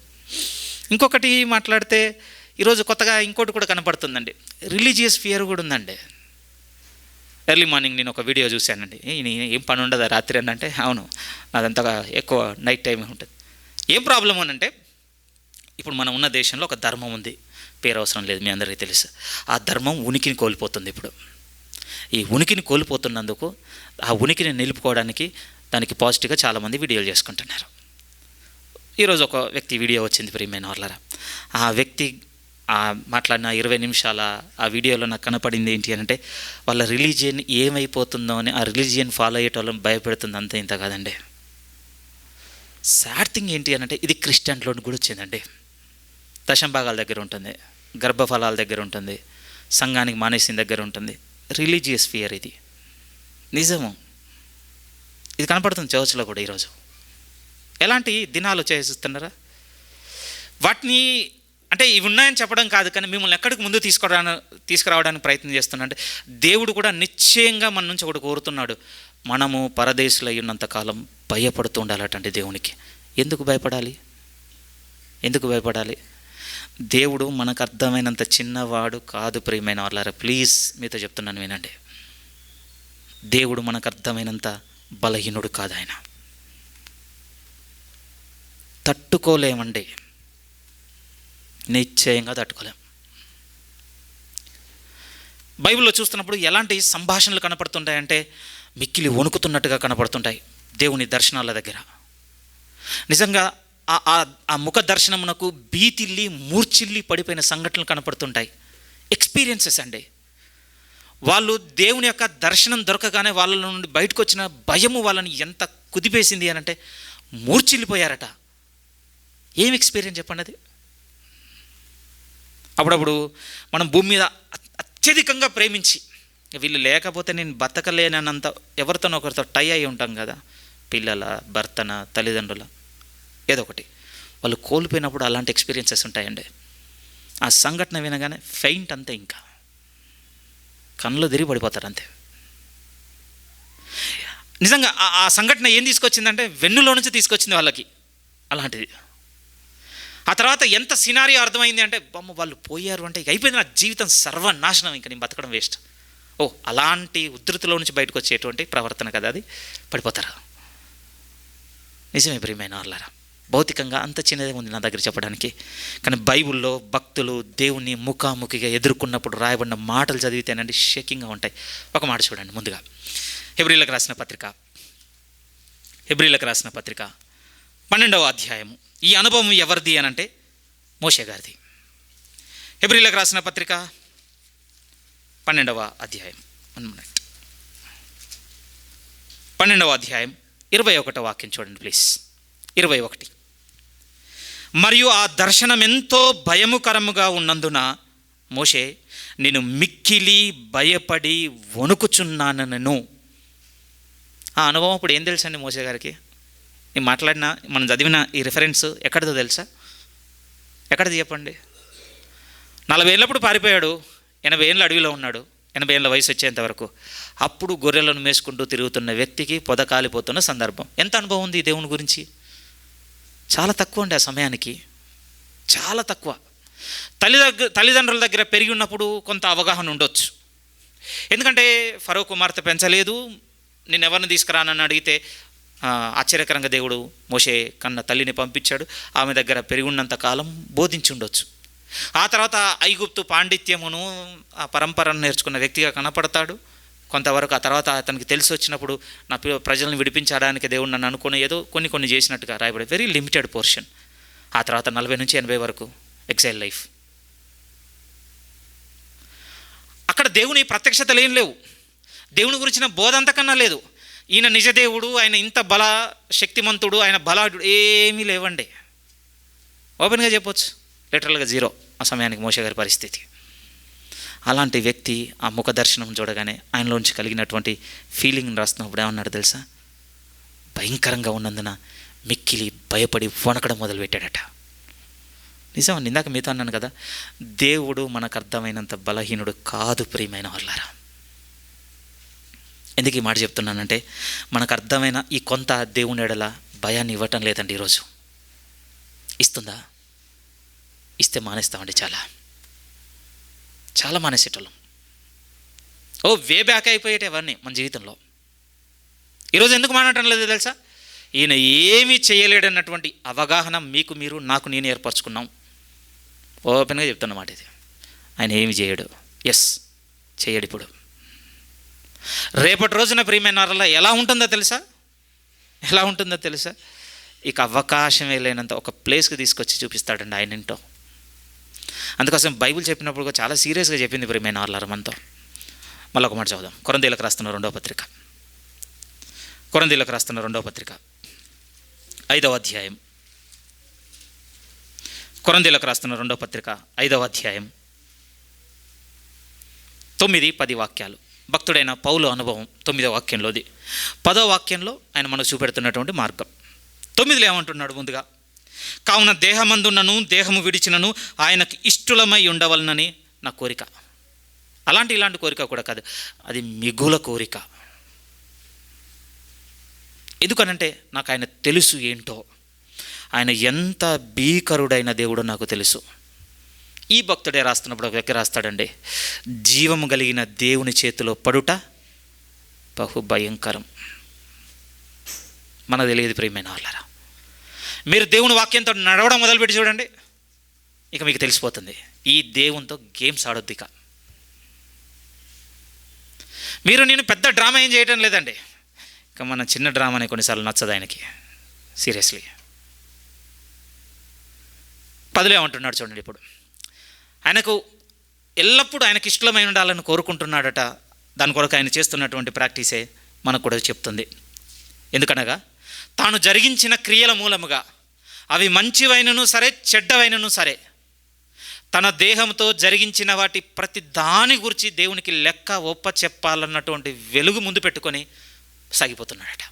ఇంకొకటి మాట్లాడితే ఈరోజు కొత్తగా ఇంకోటి కూడా కనపడుతుందండి, రిలీజియస్ ఫియర్ కూడా ఉందండి. ఎర్లీ మార్నింగ్ నేను ఒక వీడియో చూశానండి. ఏం పని ఉండదా రాత్రి అని అంటే, అవును నాదంతగా ఎక్కువ నైట్ టైం ఉంటుంది. ఏం ప్రాబ్లం అని అంటే, ఇప్పుడు మనం ఉన్న దేశంలో ఒక ధర్మం ఉంది, పేరు అవసరం లేదు, మీ అందరికీ తెలుసు. ఆ ధర్మం ఉనికిని కోల్పోతుంది. ఇప్పుడు ఈ ఉనికిని కోల్పోతున్నందుకు ఆ ఉనికిని నిలుపుకోవడానికి దానికి పాజిటివ్గా చాలామంది వీడియోలు చేసుకుంటున్నారు. ఈరోజు ఒక వ్యక్తి వీడియో వచ్చింది ప్రియమైన వాళ్ళరా. ఆ వ్యక్తి మాట్లాడిన 20 నిమిషాల ఆ వీడియోలో నాకు కనపడింది ఏంటి అంటే, వాళ్ళ రిలీజియన్ ఏమైపోతుందో అని ఆ రిలీజియన్ ఫాలో అయ్యేటోళ్ళని భయపెడుతుంది, అంతే ఇంత కాదండి. సాడ్ థింగ్ ఏంటి అని అంటే, ఇది క్రిస్టియన్లో కూడా వచ్చిందండి. దశంభాగాల దగ్గర ఉంటుంది, గర్భఫలాల దగ్గర ఉంటుంది, సంఘానికి మానేసిన దగ్గర ఉంటుంది. రిలీజియస్ ఫియర్ ఇది నిజము. ఇది కనపడుతుంది చర్చ్లో కూడా ఈరోజు. ఎలాంటి దినాలు చేస్తున్నారా? వాటిని అంటే ఇవి ఉన్నాయని చెప్పడం కాదు, కానీ మిమ్మల్ని ఎక్కడికి ముందు తీసుకురావడానికి ప్రయత్నం చేస్తున్నా అంటే దేవుడు కూడా నిశ్చయంగా మన నుంచి ఒకటి కోరుతున్నాడు. మనము పరదేశులు ఉన్నంతకాలం భయపడుతూ ఉండాలటండి దేవునికి. ఎందుకు భయపడాలి? ఎందుకు భయపడాలి? దేవుడు మనకు అర్థమైనంత చిన్నవాడు కాదు ప్రియమైన వాళ్ళారా. ప్లీజ్ మీతో చెప్తున్నాను వినండి. దేవుడు మనకు అర్థమైనంత బలహీనుడు కాదు. ఆయన తట్టుకోలేమండి, నిశ్చయంగా తట్టుకోలేం. బైబిల్లో చూస్తున్నప్పుడు ఎలాంటి సంభాషణలు కనపడుతుంటాయంటే మిక్కిలి వణుకుతున్నట్టుగా కనపడుతుంటాయి దేవుని దర్శనాల దగ్గర. నిజంగా ఆ ముఖ దర్శనమునకు భీతిల్లి మూర్చిల్లి పడిపోయిన సంఘటనలు కనపడుతుంటాయి. ఎక్స్పీరియన్సెస్ అండి. వాళ్ళు దేవుని యొక్క దర్శనం దొరకగానే వాళ్ళ నుండి బయటకు వచ్చిన భయము వాళ్ళని ఎంత కుదిపేసింది అని అంటే మూర్చిల్లిపోయారట. ఏం ఎక్స్పీరియన్స్ చెప్పండి అది. అప్పుడప్పుడు మనం భూమి మీద అత్యధికంగా ప్రేమించి వీళ్ళు లేకపోతే నేను బతకలేనంత ఎవరితోనో ఒకరితో టై అయి ఉంటాం కదా, పిల్లల, భర్తన, తల్లిదండ్రుల, ఏదో ఒకటి. వాళ్ళు కోల్పోయినప్పుడు అలాంటి ఎక్స్పీరియన్సెస్ ఉంటాయండి. ఆ సంఘటన వినగానే ఫెయింట్ అంతే, ఇంకా కళ్ళు తిరిగి పడిపోతారు అంతే. నిజంగా ఆ సంఘటన ఏం తీసుకొచ్చిందంటే వెన్నులో నుంచి తీసుకొచ్చింది వాళ్ళకి అలాంటిది. ఆ తర్వాత ఎంత సినారియో అర్థమైంది అంటే బొమ్మ వాళ్ళు పోయారు అంటే అయిపోయింది, నా జీవితం సర్వనాశనం, ఇంకా నేను బతకడం వేస్ట్. అలాంటి ఉధృతిలో నుంచి బయటకు వచ్చేటువంటి ప్రవర్తన కదా అది. పడిపోతారు. నిజమే ప్రియమైన వాళ్ళారా. భౌతికంగా అంత చిన్నదే ఉంది నా దగ్గర చెప్పడానికి, కానీ బైబిల్లో భక్తులు దేవుణ్ణి ముఖాముఖిగా ఎదుర్కొన్నప్పుడు రాయబడిన మాటలు చదివితేనండి షేకింగ్గా ఉంటాయి. ఒక మాట చూడండి. ముందుగా హెబ్రీలకు రాసిన పత్రిక 12వ అధ్యాయము. ఈ అనుభవం ఎవరిది అని అంటే మోషే గారిది. హెబ్రీలకు రాసిన పత్రిక 12వ అధ్యాయం 12వ అధ్యాయం 21వ వాక్యం చూడండి ప్లీజ్. 21. మరియు ఆ దర్శనం ఎంతో భయముకరముగా ఉన్నందున మోషే నేను మిక్కిలి భయపడి వణుకుచున్నాను. ఆ అనుభవం అప్పుడు ఏం తెలుసండి మోషే గారికి? నేను మాట్లాడిన మనం చదివిన ఈ రిఫరెన్స్ ఎక్కడిదో తెలుసా? ఎక్కడిది చెప్పండి. 40 ఏళ్ళప్పుడు పారిపోయాడు, 80 ఏళ్ళ అడవిలో ఉన్నాడు, 80 ఏళ్ళ వయసు వచ్చేంత వరకు. అప్పుడు గొర్రెలను మేసుకుంటూ తిరుగుతున్న వ్యక్తికి పొద కాలిపోతున్న సందర్భం. ఎంత అనుభవం ఉంది దేవుని గురించి? చాలా తక్కువ అండి ఆ సమయానికి, చాలా తక్కువ. తల్లిదండ్రుల దగ్గర పెరిగి ఉన్నప్పుడు కొంత అవగాహన ఉండొచ్చు. ఎందుకంటే ఫరో కుమార్తె పెంచలేదు, నేను ఎవరిని తీసుకురానని అడిగితే ఆశ్చర్యకరంగా దేవుడు మోషే కన్న తల్లిని పంపించాడు. ఆమె దగ్గర పెరిగి ఉన్నంత కాలం బోధించి ఉండొచ్చు. ఆ తర్వాత ఐగుప్తు పాండిత్యమును ఆ పరంపరను నేర్చుకున్న వ్యక్తిగా కనపడతాడు కొంతవరకు. ఆ తర్వాత అతనికి తెలిసి వచ్చినప్పుడు నా ప్రజలను విడిపించడానికి దేవుడు నన్ను అనుకుని ఏదో కొన్ని చేసినట్టుగా రాయబడి, వెరీ లిమిటెడ్ పోర్షన్. ఆ తర్వాత 40 నుంచి 80 వరకు ఎక్సైల్ లైఫ్. అక్కడ దేవుని ప్రత్యక్షతలు ఏం లేవు, దేవుని గురించిన బోధ అంతకన్నా లేదు. ఈయన నిజదేవుడు, ఆయన ఇంత బల శక్తిమంతుడు, ఆయన బలాఢ్యుడు, ఏమీ లేవండి. ఓపెన్గా చెప్పొచ్చు, లిటరల్గా జీరో ఆ సమయానికి మోషే గారి పరిస్థితి. అలాంటి వ్యక్తి ఆ ముఖ దర్శనం చూడగానే ఆయనలోంచి కలిగినటువంటి ఫీలింగ్ రాస్తున్నప్పుడు ఏమన్నాడు తెలుసా? భయంకరంగా ఉన్నందున మిక్కిలి భయపడి వణకడం మొదలుపెట్టాడట. నిజం, ఇందాక మీతో అన్నాను కదా, దేవుడు మనకు అర్థమైనంత బలహీనుడు కాదు ప్రియమైన వాళ్ళారా. ఎందుకు ఈ మాట చెప్తున్నానంటే మనకు అర్థమైన ఈ కొంత దేవుని ఎడల భయాన్ని ఇవ్వటం లేదండి ఈరోజు. ఇస్తుందా? ఇస్తే మానేస్తామండి, చాలా మానేసేటోళ్ళం. వే బ్యాక్ అయిపోయేటవన్నీ మన జీవితంలో. ఈరోజు ఎందుకు మానటం లేదు తెలుసా? ఈయన ఏమీ చేయలేడన్నటువంటి అవగాహన మీకు మీరు నాకు నేను ఏర్పరచుకున్నాం. ఓపెన్గా చెప్తున్నమాట ఇది. ఆయన ఏమి చేయడు. ఎస్, చేయడు. ఇప్పుడు రేపటి రోజున ప్రియమైన వారలా ఎలా ఉంటుందో తెలుసా? ఇక అవకాశమే లేనంత ఒక ప్లేస్కి తీసుకొచ్చి చూపిస్తాడండి ఆయన ఏంటో. అందుకోసం బైబిల్ చెప్పినప్పుడు చాలా సీరియస్గా చెప్పింది ప్రియమైన వాళ్ళారా మనతో. మళ్ళీ ఒక మాట చదువుదాం. కొరింథీయులకు రాస్తున్న రెండవ పత్రిక 5వ అధ్యాయం కొరింథీయులకు రాస్తున్న 2వ పత్రిక 5వ అధ్యాయం 9-10 వాక్యాలు. భక్తుడైన పౌలు అనుభవం 9వ వాక్యంలోది. 10వ వాక్యంలో ఆయన మనకు చూపెడుతున్నటువంటి మార్గం. 9లో ఏమంటున్నాడు? ముందుగా, కావున దేహమందున్నను దేహము విడిచినను ఆయనకు ఇష్టలమై ఉండవలనని నా కోరిక. ఇలాంటి కోరిక కూడా కాదు, అది మిగుల కోరిక. ఎందుకనంటే నాకు ఆయన తెలుసు ఏంటో, ఆయన ఎంత భీకరుడైన దేవుడో నాకు తెలుసు. ఈ భక్తుడే రాస్తున్నప్పుడు ఒక వ్యక్తి రాస్తాడండి, జీవము కలిగిన దేవుని చేతిలో పడుట బహు భయంకరం. మనకు తెలియదు ప్రియమైన వాళ్ళారా. మీరు దేవుని వాక్యంతో నడవడం మొదలుపెట్టి చూడండి, ఇక మీకు తెలిసిపోతుంది. ఈ దేవునితో గేమ్స్ ఆడొద్దు. ఇక నేను పెద్ద డ్రామా ఏం చేయటం లేదండి. ఇక మన చిన్న డ్రామానే కొన్నిసార్లు నచ్చదు ఆయనకి. సీరియస్లీ 10లో ఏమంటున్నాడు చూడండి. ఇప్పుడు ఆయనకు ఎల్లప్పుడూ ఆయనకి ఇష్టమైన ఉండాలని కోరుకుంటున్నాడట. దాని కొరకు ఆయన చేస్తున్నటువంటి ప్రాక్టీసే మనకు కూడా చెప్తుంది. ఎందుకనగా తాను జరిగించిన క్రియల మూలముగా, అవి మంచివైనను సరే చెడ్డవైనను సరే, తన దేహంతో జరిగించిన వాటి ప్రతి దాని గురించి దేవునికి లెక్క ఒప్ప చెప్పాలన్నటువంటి వెలుగు ముందు పెట్టుకొని సాగిపోతున్నాడట.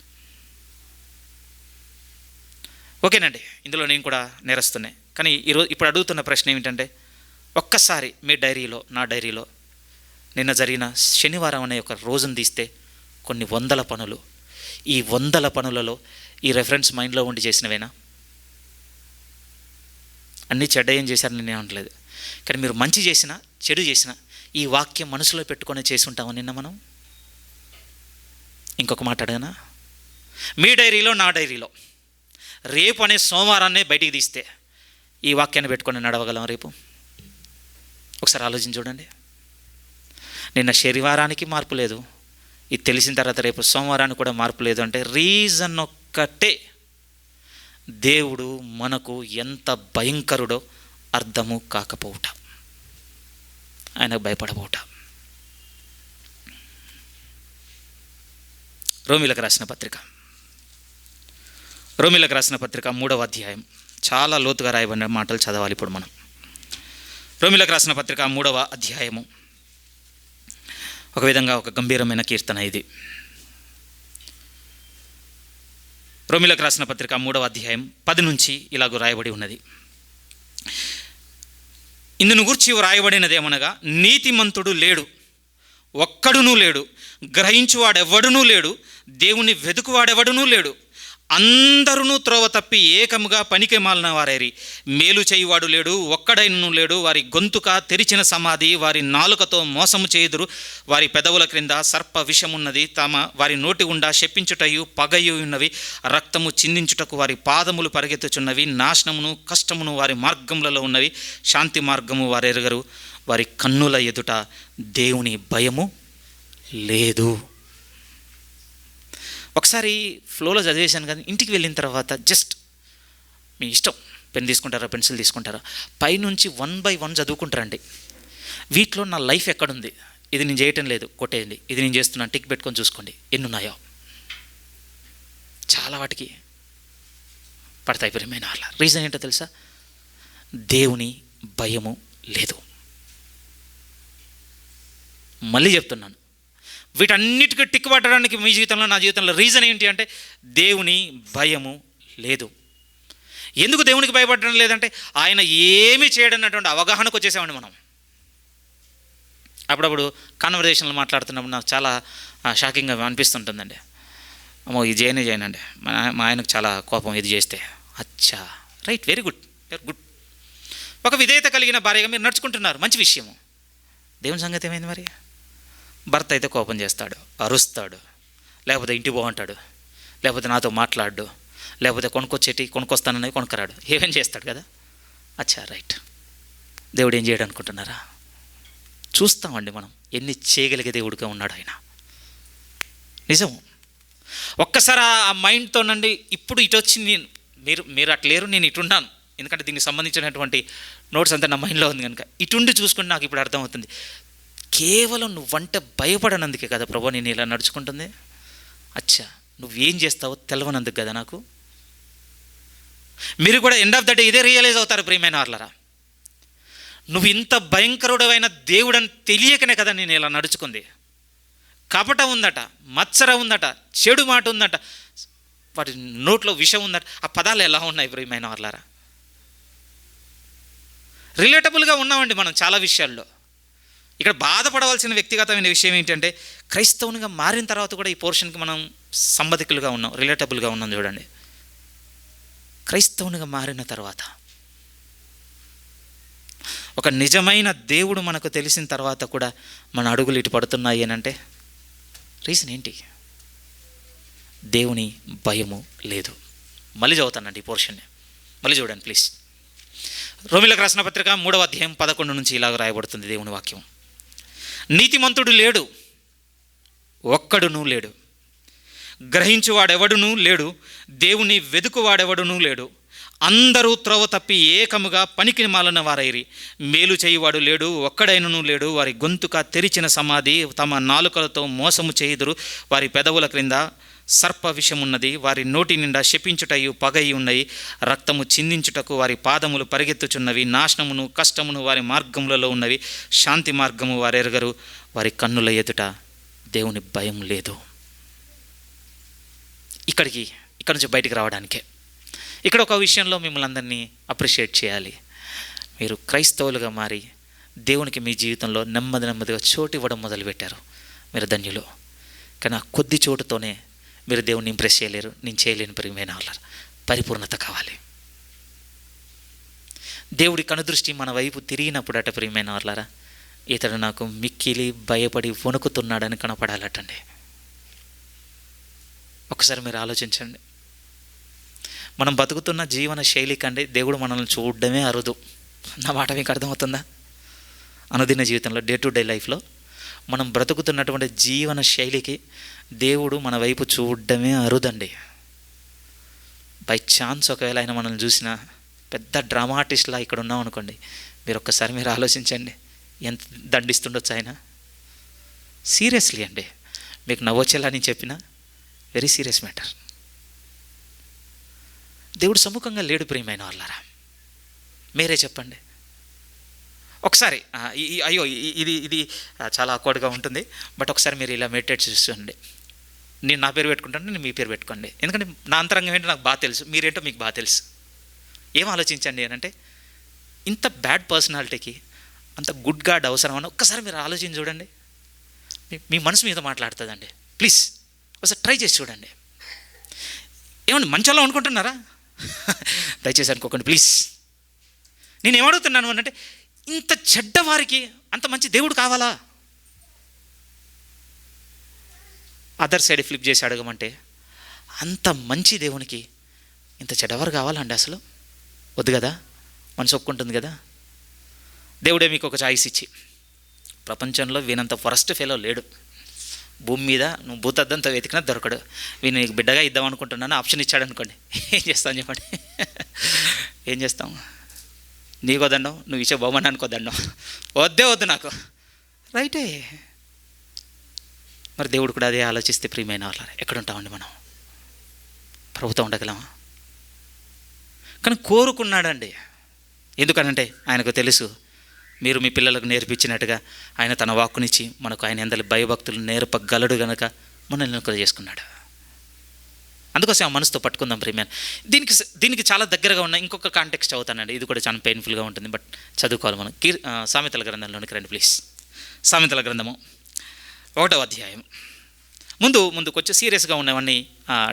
ఓకేనండి, ఇందులో నేను కూడా నేరస్తున్నాయి. కానీ ఇప్పుడు అడుగుతున్న ప్రశ్న ఏమిటంటే, ఒక్కసారి మీ డైరీలో, నా డైరీలో నిన్న జరిగిన శనివారం అనే ఒక రోజును తీస్తే కొన్ని 100 పనులు, ఈ 100 పనులలో ఈ రెఫరెన్స్ మైండ్లో ఉండి చేసినవేనా? అన్నీ చెడ్డ ఏం చేశారని నేను అనట్లేదు, కానీ మీరు మంచి చేసినా చెడు చేసినా ఈ వాక్యం మనసులో పెట్టుకొని చేసి ఉంటామని నిన్న మనం. ఇంకొక మాట అడగనా? మీ డైరీలో, నా డైరీలో రేపు అనే సోమవారాన్నే బయటికి తీస్తే ఈ వాక్యాన్ని పెట్టుకొని నడవగలం రేపు? ఒకసారి ఆలోచించి చూడండి. నిన్న శనివారానికి మార్పు లేదు, ఇది తెలిసిన తర్వాత రేపు సోమవారానికి కూడా మార్పు లేదు అంటే రీజన్ ఒక్కటే, దేవుడు మనకు ఎంత భయంకరుడో అర్థము కాకపోవుట, ఆయనకు భయపడబోట. రోమీలకు రాసిన పత్రిక 3వ అధ్యాయం, చాలా లోతుగా రాయబడిన మాటలు చదవాలి ఇప్పుడు మనం. రోమీలకు రాసిన పత్రిక 3వ అధ్యాయము ఒక విధంగా ఒక గంభీరమైన కీర్తన ఇది. రోమీలకు రాసిన పత్రిక 3వ అధ్యాయం 10 నుంచి ఇలాగూ రాయబడి ఉన్నది. ఇందును గూర్చి వ్రాయబడినదేమనగా, నీతిమంతుడు లేడు, ఒక్కడునూ లేడు, గ్రహించువాడెవడునూ లేడు, దేవుని వెతుకువాడెవడునూ లేడు, అందరూ త్రోవ తప్పి ఏకముగా పనికి మాలిన వారైరి, మేలు చేయువాడు లేడు, ఒక్కడైనను లేడు. వారి గొంతుక తెరిచిన సమాధి, వారి నాలుకతో మోసము చేయుదురు, వారి పెదవుల క్రింద సర్ప విషమున్నది, వారి నోటి గుండా శపించుటయు పగయు ఉన్నవి, రక్తము చిందించుటకు వారి పాదములు పరిగెత్తుచున్నవి, నాశనమును కష్టమును వారి మార్గములలో ఉన్నవి, శాంతి మార్గము వారు ఎరుగరు, వారి కన్నుల ఎదుట దేవుని భయము లేదు. ఒకసారి ఫ్లోలో చదివేశాను కానీ ఇంటికి వెళ్ళిన తర్వాత జస్ట్ మీ ఇష్టం, పెన్ తీసుకుంటారా పెన్సిల్ తీసుకుంటారా, పైనుంచి 1 by 1 చదువుకుంటారండి. వీటిలో నా లైఫ్ ఎక్కడుంది, ఇది నేను చేయటం లేదు కొట్టేయండి, ఇది నేను చేస్తున్నాను టిక్ పెట్టుకొని చూసుకోండి ఎన్ని ఉన్నాయో. చాలా వాటికి పడతాయి ప్రియమైన వాళ్ళ. రీజన్ ఏంటో తెలుసా? దేవుని భయము లేదు. మళ్ళీ చెప్తున్నాను, వీటన్నిటికీ టిక్ పట్టడానికి మీ జీవితంలో, నా జీవితంలో రీజన్ ఏంటి అంటే దేవుని భయము లేదు. ఎందుకు దేవునికి భయపడడం లేదంటే ఆయన ఏమీ చేయడన్నటువంటి అవగాహనకు వచ్చేసామండి మనం. అప్పుడప్పుడు కాన్వర్జేషన్లు మాట్లాడుతున్నప్పుడు నాకు చాలా షాకింగ్గా అనిపిస్తుంటుందండి. అమ్మో ఇది చేయనండి, మా ఆయనకు చాలా కోపం ఇది చేస్తే. అచ్చా రైట్, వెరీ గుడ్. ఒక విధేయత కలిగిన భార్యగా మీరు నడుచుకుంటున్నారు, మంచి విషయము. దేవుని సంగతి ఏమైంది మరి? భర్త అయితే కోపం చేస్తాడు, అరుస్తాడు, లేకపోతే ఇంటికి బాగుంటాడు, లేకపోతే నాతో మాట్లాడు, లేకపోతే కొనుక్కొస్తానని కొనుక్కరాడు, ఏమేం చేస్తాడు కదా. అచ్చా రైట్, దేవుడు ఏం చేయడం అనుకుంటున్నారా? చూస్తామండి మనం ఎన్ని చేయగలిగే దేవుడిగా ఉన్నాడు ఆయన. నిజం. ఒక్కసారి ఆ మైండ్తోనండి ఇప్పుడు ఇటు వచ్చి మీరు అట్లా లేరు, నేను ఇటున్నాను, ఎందుకంటే దీనికి సంబంధించినటువంటి నోట్స్ అంతా నా మైండ్లో ఉంది కనుక ఇటుండి చూసుకుంటే నాకు ఇప్పుడు అర్థమవుతుంది. కేవలం నువ్వంటే భయపడనందుకే కదా ప్రభు నేను ఇలా నడుచుకుంటుంది. అచ్చా నువ్వేం చేస్తావో తెలవనందుకు కదా నాకు. మీరు కూడా ఎండ్ ఆఫ్ ద డే ఇదే రియలైజ్ అవుతారు ప్రియమైన వాళ్ళరా. నువ్వు ఇంత భయంకరుడమైన దేవుడని తెలియకనే కదా నేను ఇలా నడుచుకుంది. కపట ఉందట, మత్సర ఉందట, చెడు మాట ఉందట, వాటి నోట్లో విషం ఉందట. ఆ పదాలు ఎలా ఉన్నాయి ప్రియమైన వాళ్ళరా? రిలేటబుల్గా ఉన్నామండి మనం చాలా విషయాల్లో. ఇక్కడ బాధపడవలసిన వ్యక్తిగతమైన విషయం ఏంటంటే, క్రైస్తవునిగా మారిన తర్వాత కూడా ఈ పోర్షన్కి మనం సంబంధికులుగా ఉన్నాం, రిలేటబుల్గా ఉన్నాం. చూడండి, క్రైస్తవునిగా మారిన తర్వాత, ఒక నిజమైన దేవుడు మనకు తెలిసిన తర్వాత కూడా మన అడుగులు ఇటు పడుతున్నాయి అని అంటే రీజన్ ఏంటి? దేవుని భయము లేదు. మళ్ళీ చదువుతానండి ఈ పోర్షన్ని, మళ్ళీ చూడండి ప్లీజ్. రోమీయులకు రాసిన పత్రిక 3వ అధ్యాయం 11 నుంచి ఇలాగ రాయబడుతుంది దేవుని వాక్యం. నీతిమంతుడు లేడు, ఒక్కడునూ లేడు. గ్రహించువాడెవడునూ లేడు, దేవుని వెదుకువాడెవడునూ లేడు. అందరూ త్రోవ తప్పి ఏకముగా పనికి మాలిన వారైరి. మేలు చేయువాడు లేడు, ఒక్కడైనను లేడు. వారి గొంతుక తెరిచిన సమాధి, తమ నాలుకలతో మోసము చేయుదురు. వారి పెదవుల క్రింద సర్ప విషమున్నది. వారి నోటి నిండా శపించుటయు పగయి ఉన్నాయి. రక్తము చిందించుటకు వారి పాదములు పరిగెత్తుచున్నవి. నాశనమును కష్టమును వారి మార్గములలో ఉన్నవి. శాంతి మార్గము వారెరగరు. వారి కన్నుల ఎదుట దేవుని భయం లేదు. ఇక్కడ నుంచి బయటికి రావడానికే ఇక్కడ ఒక విషయంలో మిమ్మల్ని అందరినీ అప్రిషియేట్ చేయాలి. మీరు క్రైస్తవులుగా మారి దేవునికి మీ జీవితంలో నెమ్మదిగా చోటు ఇవ్వడం మొదలుపెట్టారు. మీరు ధన్యులు. కానీ ఆ కొద్ది చోటుతోనే మీరు దేవుణ్ణి ఇంప్రెస్ చేయలేరు. నేను చేయలేని ప్రియమైన వాళ్ళారు. పరిపూర్ణత కావాలి. దేవుడి కనుదృష్టి మన వైపు తిరిగినప్పుడట ప్రియమైన వాళ్ళారా, ఇతడు నాకు మిక్కిలి భయపడి వణుకుతున్నాడని కనపడాలటండి. ఒకసారి మీరు ఆలోచించండి. మనం బతుకుతున్న జీవన శైలి కంటే దేవుడు మనల్ని చూడడమే అరుదు. నా మాట మీకు అర్థమవుతుందా? అనుదిన జీవితంలో, డే టు డే లైఫ్లో మనం బ్రతుకుతున్నటువంటి జీవన శైలికి దేవుడు మన వైపు చూడడమే అరుదండి. బై ఛాన్స్ ఒకవేళ ఆయన మనల్ని చూసినా పెద్ద డ్రామాటిస్ట్లా ఇక్కడ ఉన్నాం అనుకోండి, మీరు ఆలోచించండి ఎంత దండిస్తుండొచ్చు ఆయన. సీరియస్లీ అండి, మీకు నవ్వొచ్చేలా నేను చెప్పిన వెరీ సీరియస్ మ్యాటర్. దేవుడు సముఖంగా లేడు ప్రియమైన వాళ్ళారా. మీరే చెప్పండి ఒకసారి. అయ్యో ఇది చాలా ఆక్వర్డ్గా ఉంటుంది, బట్ ఒకసారి మీరు ఇలా మెడిటేట్ చేస్తుండండి. నేను నా పేరు పెట్టుకుంటాను, నేను మీ పేరు పెట్టుకోండి. ఎందుకంటే నా అంతరంగం ఏంటో నాకు బాగా తెలుసు, మీరేంటో మీకు బాగా తెలుసు. ఏం ఆలోచించండి అని అంటే, ఇంత బ్యాడ్ పర్సనాలిటీకి అంత గుడ్ గాడ్ అవసరమని ఒక్కసారి మీరు ఆలోచించి చూడండి. మీ మనసు మీద మాట్లాడుతుందండి. ప్లీజ్ ఒకసారి ట్రై చేసి చూడండి. ఏమండి మంచోళ్ళం అనుకుంటున్నారా? దయచేసి అనుకోకండి ప్లీజ్. నేను ఏమడుగుతున్నాను అంటే, ఇంత చెడ్డవారికి అంత మంచి దేవుడు కావాలా? అదర్ సైడ్ ఫ్లిప్ చేసి అడగమంటే, అంత మంచి దేవునికి ఇంత చెడ్డవారు కావాలండి? అసలు వద్దు కదా, మనసు ఒప్పుకుంటుంది కదా. దేవుడే మీకు ఒక చాయిస్ ఇచ్చి, ప్రపంచంలో వీనంత ఫరెస్ట్ ఫెలో లేడు భూమి మీద. నువ్వు భూతద్దంతో వెతికినా దొరకడు. వీని నీకు బిడ్డగా ఇద్దాం అనుకుంటున్నాను, ఆప్షన్ ఇచ్చాడు అనుకోండి, ఏం చేస్తాం చెప్పండి? ఏం చేస్తాం? నీకో దండం, నువ్వు ఇచ్చే బహుమానానికో దండం. వద్దు నాకు. రైటే. మరి దేవుడు కూడా అదే ఆలోచిస్తే ప్రియమైన వాళ్ళ ఎక్కడుంటామండి మనం? ప్రభుత్వం ఉండగలమా? కానీ కోరుకున్నాడండి. ఎందుకనంటే ఆయనకు తెలుసు, మీరు మీ పిల్లలకు నేర్పించినట్టుగా ఆయన తన వాక్కునిచ్చి మనకు ఆయన ఎందరి భయభక్తులు నేర్పగలడు గనక మనల్ని ఎన్నిక చేసుకున్నాడు. అందుకోసం ఆ మనసుతో పట్టుకుందాం ప్రియమైన. దీనికి చాలా దగ్గరగా ఉన్న ఇంకొక కాంటెక్స్ట్ అవుతానండి. ఇది కూడా చాలా పెయిన్ఫుల్గా ఉంటుంది, బట్ చదువుకోవాలి మనం. సామెతల గ్రంథంలోనికి రండి ప్లీజ్. సామెతల గ్రంథము 1వ అధ్యాయం. ముందు కొంచెం సీరియస్గా ఉన్నవన్నీ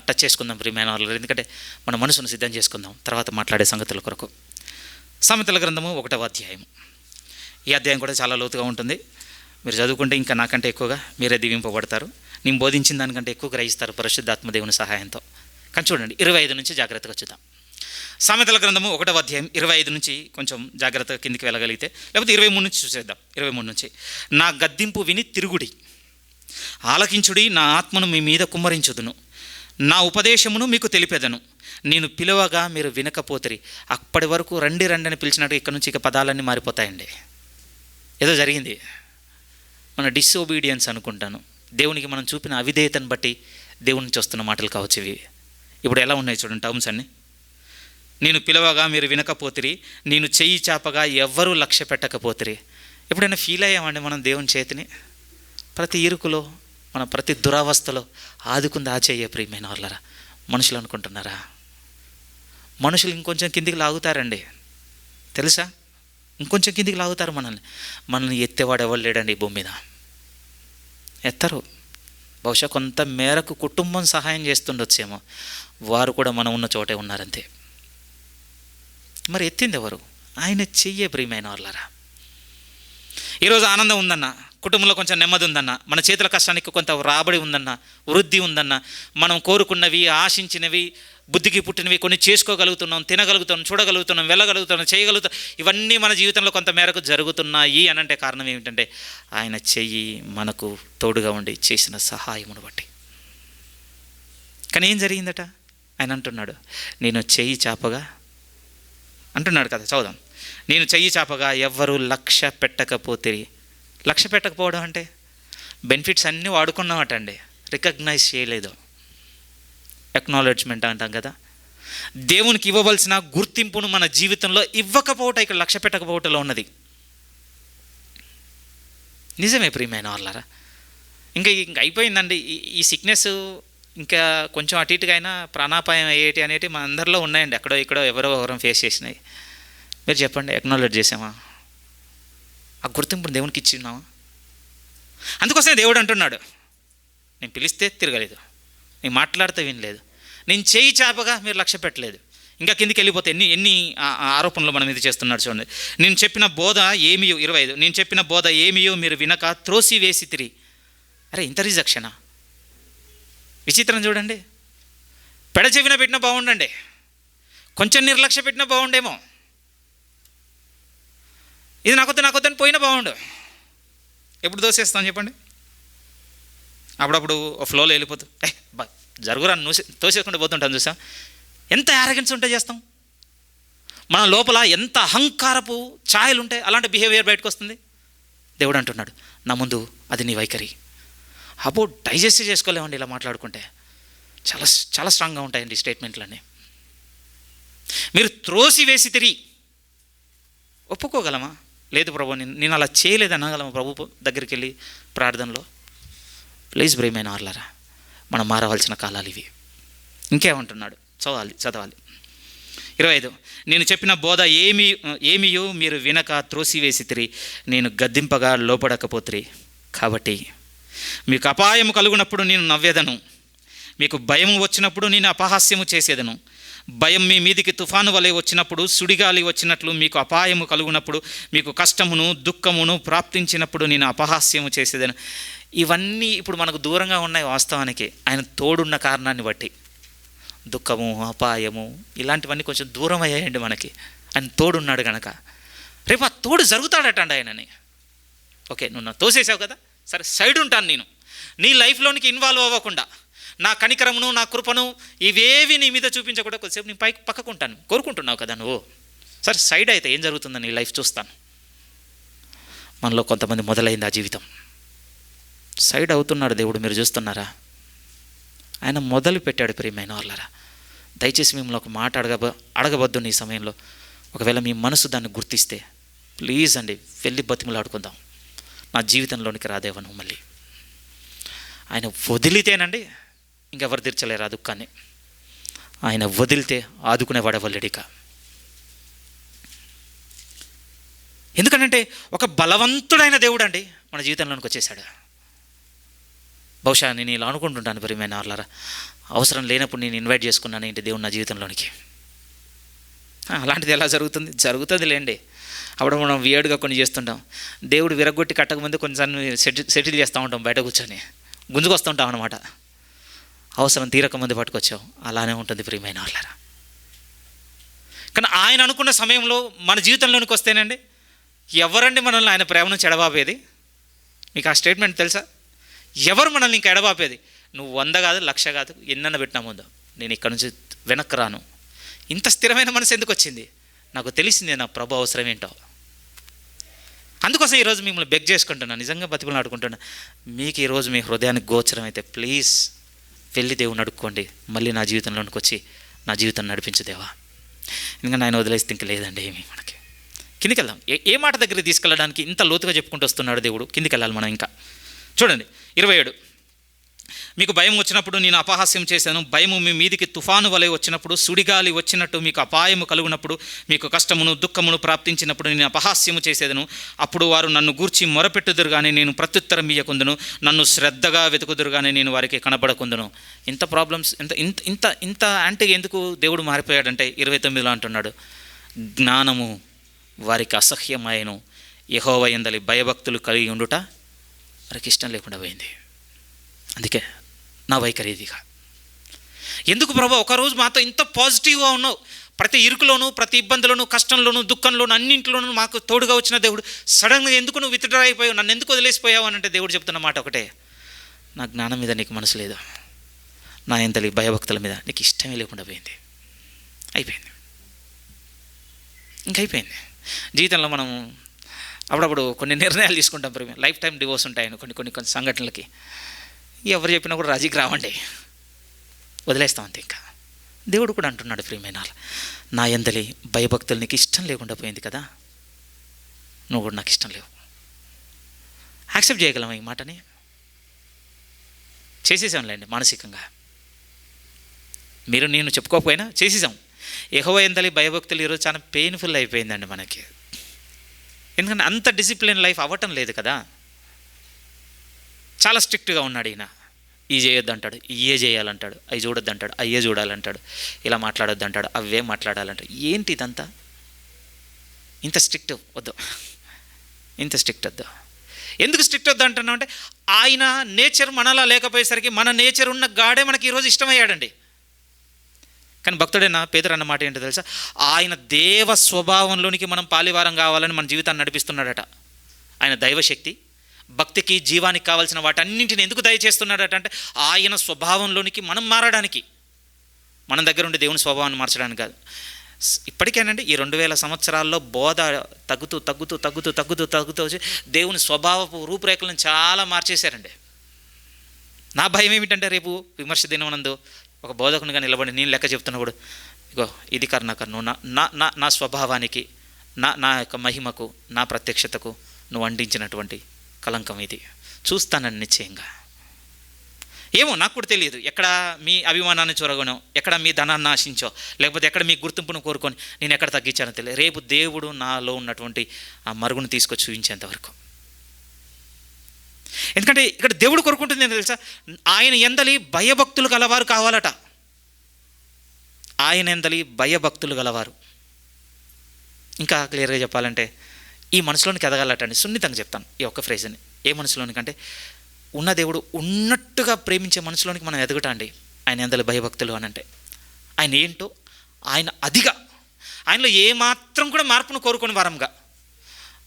టచ్ చేసుకుందాం ప్రియమైన వాళ్ళు, ఎందుకంటే మన మనసును సిద్ధం చేసుకుందాం తర్వాత మాట్లాడే సంగతుల కొరకు. సామెతల గ్రంథము 1వ అధ్యాయం. ఈ అధ్యాయం కూడా చాలా లోతుగా ఉంటుంది. మీరు చదువుకుంటే ఇంకా నాకంటే ఎక్కువగా మీరే దీవింపబడతారు. నేను బోధించిన దానికంటే ఎక్కువ గ్రహిస్తారు పరిశుద్ధాత్మ దేవుని సహాయంతో. కానీ చూడండి, 25 నుంచి జాగ్రత్తగా చూద్దాం. సామెతల గ్రంథము 1వ అధ్యాయం 25 నుంచి కొంచెం జాగ్రత్తగా కిందికి వెళ్ళగలిగితే, లేకపోతే 23 నుంచి చూసేద్దాం. 23 నుంచి. నా గద్దింపు విని తిరుగుడి, ఆలకించుడి, నా ఆత్మను మీ మీద కుమ్మరించుదును, నా ఉపదేశమును మీకు తెలిపెదను. నేను పిలవగా మీరు వినకపోతిరి. అప్పటి వరకు రండి అని పిలిచినట్టు ఇక్కడ నుంచి ఇక పదాలన్నీ మారిపోతాయండి. ఏదో జరిగింది, మన డిసోబీడియన్స్ అనుకుంటాను. దేవునికి మనం చూపిన అవిధేయతను బట్టి దేవుని నుంచి వస్తున్న మాటలు కావచ్చు ఇవి. ఇప్పుడు ఎలా ఉన్నాయి చూడండి టర్మ్స్ అన్నీ. నేను పిలవగా మీరు వినకపోతిరి, నేను చెయ్యి చాపగా ఎవ్వరూ లక్ష్య పెట్టకపోతిరి. ఎప్పుడైనా ఫీల్ అయ్యామండి మనం దేవుని చేతిని? ప్రతి ఇరుకులో, మన ప్రతి దురావస్థలో ఆదుకుంది ఆ చెయ్యే ప్రియమైన వాళ్ళరా. మనుషులు అనుకుంటున్నారా? మనుషులు ఇంకొంచెం కిందికి లాగుతారండి, తెలుసా? ఇంకొంచెం కిందికి లాగుతారు మనల్ని ఎత్తేవాడు ఎవరు లేడండి ఈ భూమి మీద. ఎత్తరు. బహుశా కొంత మేరకు కుటుంబం సహాయం చేస్తుండొచ్చేమో, వారు కూడా మనం ఉన్న చోటే ఉన్నారంతే. మరి ఎత్తింది ఎవరు? ఆయన చెయ్యే ప్రియమైన వాళ్ళరా. ఈరోజు ఆనందం ఉందన్న, కుటుంబంలో కొంచెం నెమ్మది ఉందన్న, మన చేతుల కష్టానికి కొంత రాబడి ఉందన్న, వృద్ధి ఉందన్న, మనం కోరుకున్నవి, ఆశించినవి, బుద్ధికి పుట్టినవి కొన్ని చేసుకోగలుగుతున్నాం, తినగలుగుతున్నాం, చూడగలుగుతున్నాం, వెళ్ళగలుగుతున్నాం, చేయగలుగుతాం, ఇవన్నీ మన జీవితంలో కొంత మేరకు జరుగుతున్నాయి అని అంటే కారణం ఏమిటంటే ఆయన చెయ్యి మనకు తోడుగా ఉండి చేసిన సహాయమును బట్టి. కానీ ఏం జరిగిందట? ఆయన అంటున్నాడు, నేను చెయ్యి చాపగా అంటున్నాడు కదా, చదుదాం. నేను చెయ్యి చాపగా ఎవ్వరూ లక్ష్య పెట్టకపోతిరి. లక్ష్య పెట్టకపోవడం అంటే బెనిఫిట్స్ అన్నీ వాడుకున్నామట అండి, రికగ్నైజ్ చేయలేదు. ఎక్నాలెడ్జ్మెంట్ అంటాం కదా, దేవునికి ఇవ్వవలసిన గుర్తింపును మన జీవితంలో ఇవ్వకపోవటం ఇక్కడ లక్ష్య పెట్టకపోవటంలో ఉన్నది. నిజమే ప్రియమైన వాళ్ళారా. ఇంకా అయిపోయిందండి ఈ సిక్నెస్. ఇంకా కొంచెం అటు ఇటుగా అయినా ప్రాణాపాయం అయ్యేటి అనేవి మన అందరిలో ఉన్నాయండి. అక్కడో ఇక్కడో ఎవరో ఫేస్ చేసినాయి. మీరు చెప్పండి, ఎక్నాలెడ్జ్ చేసామా? ఆ గుర్తింపును దేవునికి ఇచ్చిన్నామా? అందుకోసమే దేవుడు అంటున్నాడు, నేను పిలిస్తే తిరగలేదు, నేను మాట్లాడితే వినలేదు, నేను చేయి చాపగా మీరు లక్ష్య పెట్టలేదు. ఇంకా కిందికి వెళ్ళిపోతే ఎన్ని ఆరోపణలు మనం ఇది చేస్తున్నాడు చూడండి. నేను చెప్పిన బోధ ఏమియో 25, నేను చెప్పిన బోధ ఏమియో మీరు వినక త్రోసి వేసి తిరిగి. అరే ఇంత రిజెక్షనా? విచిత్రం చూడండి. పెడచెవిన పెట్టినా బాగుండండి, కొంచెం నిర్లక్ష్య పెట్టినా బాగుండేమో, ఇది నాకొద్దని పోయినా బాగుండు. ఎప్పుడు దోసేస్తాను చెప్పండి? అప్పుడప్పుడు ఫ్లోలో వెళ్ళిపోతూ జరుగురా తోసేసుకుంటూ పోతుంటాను. చూసాం ఎంత యారగెన్స్ ఉంటే చేస్తాం. మన లోపల ఎంత అహంకారపు ఛాయలు ఉంటాయి, అలాంటి బిహేవియర్ బయటకు వస్తుంది. దేవుడు అంటున్నాడు, నా ముందు అది నీ వైఖరి. అబ్బో డైజెస్ట్ చేసుకోలేమండి ఇలా మాట్లాడుకుంటే. చాలా చాలా స్ట్రాంగ్గా ఉంటాయండి స్టేట్మెంట్లన్నీ. మీరు త్రోసి వేసి తిరిగి ఒప్పుకోగలమా? లేదు ప్రభు, నేను అలా చేయలేదు అనగలమా ప్రభు దగ్గరికి వెళ్ళి ప్రార్థనలో? ప్లీజ్ ప్రియమైన వాళ్ళారా, మనం మారవలసిన కాలాలు ఇవి. ఇంకేమంటున్నాడు? చదవాలి 25. నేను చెప్పిన బోధ ఏమియో మీరు వినక త్రోసివేసి తిరిగి, నేను గద్దింపగా లోపడకపోతిరి. కాబట్టి మీకు అపాయము కలుగునప్పుడు నేను నవ్వేదను, మీకు భయం వచ్చినప్పుడు నేను అపహాస్యము చేసేదను. భయం మీ మీదికి తుఫాను వలె వచ్చినప్పుడు, సుడిగాలి వచ్చినట్లు మీకు అపాయము కలుగునప్పుడు, మీకు కష్టమును దుఃఖమును ప్రాప్తించినప్పుడు నేను అపహాస్యము చేసేదను. ఇవన్నీ ఇప్పుడు మనకు దూరంగా ఉన్నాయి వాస్తవానికి, ఆయన తోడున్న కారణాన్ని బట్టి. దుఃఖము, అపాయము ఇలాంటివన్నీ కొంచెం దూరం అయ్యాయండి మనకి, ఆయన తోడున్నాడు కనుక. రేపు ఆ తోడు జరుగుతాడటండి ఆయనని. ఓకే, నువ్వు నా తోసేసావు కదా, సరే సైడ్ ఉంటాను నేను, నీ లైఫ్లోనికి ఇన్వాల్వ్ అవ్వకుండా, నా కనికరమును నా కృపను ఇవేవి నీ మీద చూపించకుండా కొద్దిసేపు నేను పక్కకు ఉంటాను. కోరుకుంటున్నావు కదా నువ్వు, సరే సైడ్ అయితే ఏం జరుగుతుందో నీ లైఫ్ చూస్తాను. మనలో కొంతమంది మొదలైంది ఆ జీవితం. సైడ్ అవుతున్నాడు దేవుడు, మీరు చూస్తున్నారా? ఆయన మొదలు పెట్టాడు ప్రియమైన వాళ్ళరా. దయచేసి మిమ్మల్ని ఒక మాట అడగవద్దు నీ సమయంలో. ఒకవేళ మీ మనసు దాన్ని గుర్తిస్తే ప్లీజ్ అండి వెళ్ళి బతిమలాడుకుందాం. నా జీవితంలోనికి రాదేవను మళ్ళీ. ఆయన వదిలితేనండి ఇంకెవరు తీర్చలేరు ఆ దుఃఖాన్ని. ఆయన వదిలితే ఆదుకునేవాడెవలేడిక. ఎందుకంటే ఒక బలవంతుడైన దేవుడు అండి మన జీవితంలోనికి వచ్చేసాడు. బహుశా నేను ఇలా అనుకుంటుంటాను ప్రియమైన వాళ్ళారా, అవసరం లేనప్పుడు నేను ఇన్వైట్ చేసుకున్నాను ఏంటి దేవుడు నా జీవితంలోనికి. అలాంటిది ఎలా జరుగుతుంది లేండి. అప్పుడు మనం వియర్డ్గా కొన్ని చేస్తుంటాం. దేవుడు విరగొట్టి కట్టకముందు కొన్నిసార్లు సెటిల్ చేస్తూ ఉంటాం, బయట కూర్చొని గుంజుకొస్తుంటాం అనమాట. అవసరం తీరకముందు పట్టుకొచ్చాం. అలానే ఉంటుంది ప్రియమైన వాళ్ళారా. కానీ ఆయన అనుకున్న సమయంలో మన జీవితంలోనికి వస్తేనండి, ఎవరండి మనల్ని ఆయన ప్రేమను చెడబాపేది? మీకు ఆ స్టేట్మెంట్ తెలుసా? ఎవరు మనల్ని ఇంకా ఎడబాపేది? నువ్వు 100 కాదు 1,00,000 కాదు ఎన్నన్నా పెట్టినా ముందు నేను ఇక్కడ నుంచి వెనక్కి రాను. ఇంత స్థిరమైన మనసు ఎందుకు వచ్చింది? నాకు తెలిసిందే నా ప్రభు అవసరం ఏంటో. అందుకోసం ఈరోజు మిమ్మల్ని బెగ్ చేసుకుంటున్నాను, నిజంగా బతిమలు ఆడుకుంటున్నా. మీకు ఈరోజు మీ హృదయానికి గోచరం అయితే ప్లీజ్ వెళ్ళి దేవుని అడుక్కోండి, మళ్ళీ నా జీవితంలోనికి వచ్చి నా జీవితం నడిపించు దేవా. ఎందుకంటే ఆయన వదిలేస్తే ఇంక లేదండి ఏమి మనకి. కిందికి వెళ్దాం. ఏ మాట దగ్గరికి తీసుకెళ్ళడానికి ఇంత లోతుగా చెప్పుకుంటూ వస్తున్నాడు దేవుడు. కిందికి వెళ్ళాలి మనం ఇంకా. చూడండి 27. మీకు భయం వచ్చినప్పుడు నేను అపహాస్యం చేశాను, భయము మీ మీదికి తుఫాను వలె వచ్చినప్పుడు, సుడిగాలి వచ్చినట్టు మీకు అపాయము కలుగునప్పుడు, మీకు కష్టమును దుఃఖమును ప్రాప్తించినప్పుడు నేను అపహాస్యము చేసేదను. అప్పుడు వారు నన్ను గూర్చి మొరపెట్టుదురు కానీ నేను ప్రత్యుత్తరం ఇయ్యకుందును, నన్ను శ్రద్ధగా వెతుకుదురు కానీ నేను వారికి కనబడకుందును. ఇంత ప్రాబ్లమ్స్, ఇంత ఇంత ఇంత ఇంత అంటే ఎందుకు దేవుడు మారిపోయాడంటే 29లో అంటున్నాడు, జ్ఞానము వారికి అసహ్యమాయను, యెహోవా యందలి భయభక్తులు కలిగి ఉండుట వారికి ఇష్టం లేకుండా పోయింది. అందుకే నా వైఖరి ఇదిగా. ఎందుకు ప్రభా ఒకరోజు మాతో ఇంత పాజిటివ్గా ఉన్నావు, ప్రతి ఇరుకులోను, ప్రతి ఇబ్బందులోను, కష్టంలోను, దుఃఖంలోను, అన్నింటిలోనూ మాకు తోడుగా వచ్చిన దేవుడు సడన్గా ఎందుకు నువ్వు విత్డ్రా అయిపోయావు, నన్ను ఎందుకు వదిలేసిపోయావు అని అంటే దేవుడు చెప్తున్న మాట ఒకటే, నా జ్ఞానం మీద నీకు మనసు లేదు, నా ఎంతలి భయభక్తుల మీద నీకు ఇష్టమే లేకుండా పోయింది. అయిపోయింది, ఇంకైపోయింది. జీవితంలో మనం అప్పుడప్పుడు కొన్ని నిర్ణయాలు తీసుకుంటాం. లైఫ్ టైం డివోర్స్ ఉంటాయని కొన్ని సంఘటనలకి ఎవరు చెప్పినా కూడా రాజీకి రావండి, వదిలేస్తాం అంతే. ఇంకా దేవుడు కూడా అంటున్నాడు, ప్రియమైన నా యందలి భయభక్తులు నీకు ఇష్టం లేకుండా పోయింది కదా, నువ్వు కూడా నాకు ఇష్టం లేవు. యాక్సెప్ట్ చేయగలమా ఈ మాటని? చేసేసాంలేండి మానసికంగా, మీరు నేను చెప్పుకోకపోయినా చేసేసాం. యెహోవా యందలి భయభక్తులు ఈరోజు చాలా పెయిన్ఫుల్ అయిపోయిందండి మనకి. ఎందుకంటే అంత డిసిప్లిన్ లైఫ్ అవ్వటం లేదు కదా. చాలా స్ట్రిక్ట్గా ఉన్నాడు ఈయన. ఈ చేయొద్దు అంటాడు, ఇయే చేయాలంటాడు, అవి చూడొద్దు అంటాడు, అయ్యే చూడాలంటాడు, ఇలా మాట్లాడొద్దు అంటాడు, అవే మాట్లాడాలంటాడు. ఏంటి ఇదంతా? ఇంత స్ట్రిక్ట్ వద్దు, ఇంత స్ట్రిక్ట్ వద్దు. ఎందుకు స్ట్రిక్ట్ వద్దు అంటున్నాం అంటే ఆయన నేచర్ మనలా లేకపోయేసరికి మన నేచర్ ఉన్న గాడే మనకి ఈరోజు ఇష్టమయ్యాడండి. కానీ భక్తుడైన పేతురు అన్న మాట ఏంటో తెలుసా, ఆయన దేవ స్వభావంలోనికి మనం పాలివారం కావాలని మన జీవితాన్ని నడిపిస్తున్నాడట. ఆయన దైవశక్తి, భక్తికి, జీవానికి కావాల్సిన వాటన్నింటిని ఎందుకు దయచేస్తున్నాడట అంటే ఆయన స్వభావంలోనికి మనం మారడానికి, మన దగ్గర ఉండి దేవుని స్వభావాన్ని మార్చడానికి కాదు. ఇప్పటికేనండి ఈ 2000 సంవత్సరాల్లో బోధ తగ్గుతూ తగ్గుతూ తగ్గుతూ తగ్గుతూ తగ్గుతూ వచ్చి దేవుని స్వభావపు రూపురేఖలను చాలా మార్చేశారండి. నా భయం ఏమిటంటే రేపు విమర్శ దినమనందు ఒక బోధకునిగా నిలబడి నేను లెక్క చెప్తున్నప్పుడు, ఇగో ఇది కర్ణాకర్, నా నా నా స్వభావానికి, నా యొక్క మహిమకు, నా ప్రత్యక్షతకు నువ్వు అందించినటువంటి కలంకం ఇది, చూస్తానని నిశ్చయంగా. ఏమో నాకు కూడా తెలియదు, ఎక్కడ మీ అభిమానాన్ని చూరగొనో, ఎక్కడ మీ ధనాన్ని ఆశించో, లేకపోతే ఎక్కడ మీ గుర్తింపును కోరుకొని నేను ఎక్కడ తగ్గించానో తెలియదు. రేపు దేవుడు నాలో ఉన్నటువంటి ఆ మరుగును తీసుకొచ్చి చూపించేంతవరకు. ఎందుకంటే ఇక్కడ దేవుడు కోరుకుంటుంది ఏంటో తెలుసా, ఆయన యందలి భయభక్తులు గలవారు కావాలట. ఆయన యందలి భయభక్తులు గలవారు. ఇంకా క్లియర్గా చెప్పాలంటే ఈ మనసులోనికి ఎదగాలటండి. సున్నితంగా చెప్తాను ఈ ఒక్క ఫ్రేజ్ని. ఏ మనసులోనికి అంటే ఉన్న దేవుడు ఉన్నట్టుగా ప్రేమించే మనసులోనికి మనం ఎదగటండి. ఆయన యందలి భయభక్తులు అని అంటే ఆయన ఏంటో, ఆయన అదిగా, ఆయనలో ఏమాత్రం కూడా మార్పును కోరుకొని వారంగా.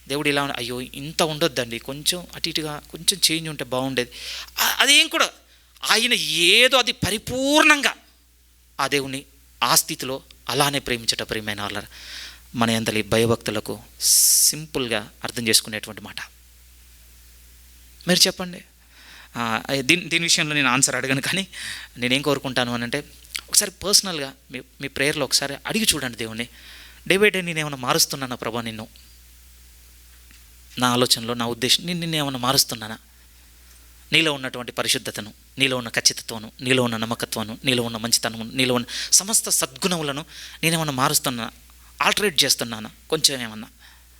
దేవుడు ఇలా అయ్యో ఇంత ఉండొద్దండి, కొంచెం అటు ఇటుగా కొంచెం చేంజ్ ఉంటే బాగుండేది, అదేం కూడా ఆయన ఏదో అది పరిపూర్ణంగా ఆ దేవుని ఆ స్థితిలో అలానే ప్రేమించట. ప్రియమైన వాళ్ళ మన యందలి భయభక్తులకు సింపుల్గా అర్థం చేసుకునేటువంటి మాట. మీరు చెప్పండి. దీని విషయంలో నేను ఆన్సర్ అడగను, కానీ నేనేం కోరుకుంటాను అని అంటే ఒకసారి పర్సనల్గా మీ ప్రేయర్లో ఒకసారి అడిగి చూడండి దేవుణ్ణి, డే బై డే నేనేమైనా మారుస్తున్నానా ప్రభా, నిన్ను నా ఆలోచనలో, నా ఉద్దేశం నిన్నేమైనా మారుస్తున్నానా? నీలో ఉన్నటువంటి పరిశుద్ధతను, నీలో ఉన్న ఖచ్చితత్వను, నీలో ఉన్న నమ్మకత్వాన్ని, నీలో ఉన్న మంచితనము, నీలో ఉన్న సమస్త సద్గుణములను నేనేమన్నా మారుస్తున్నానా, ఆల్టరేట్ చేస్తున్నానా? కొంచెం ఏమన్నా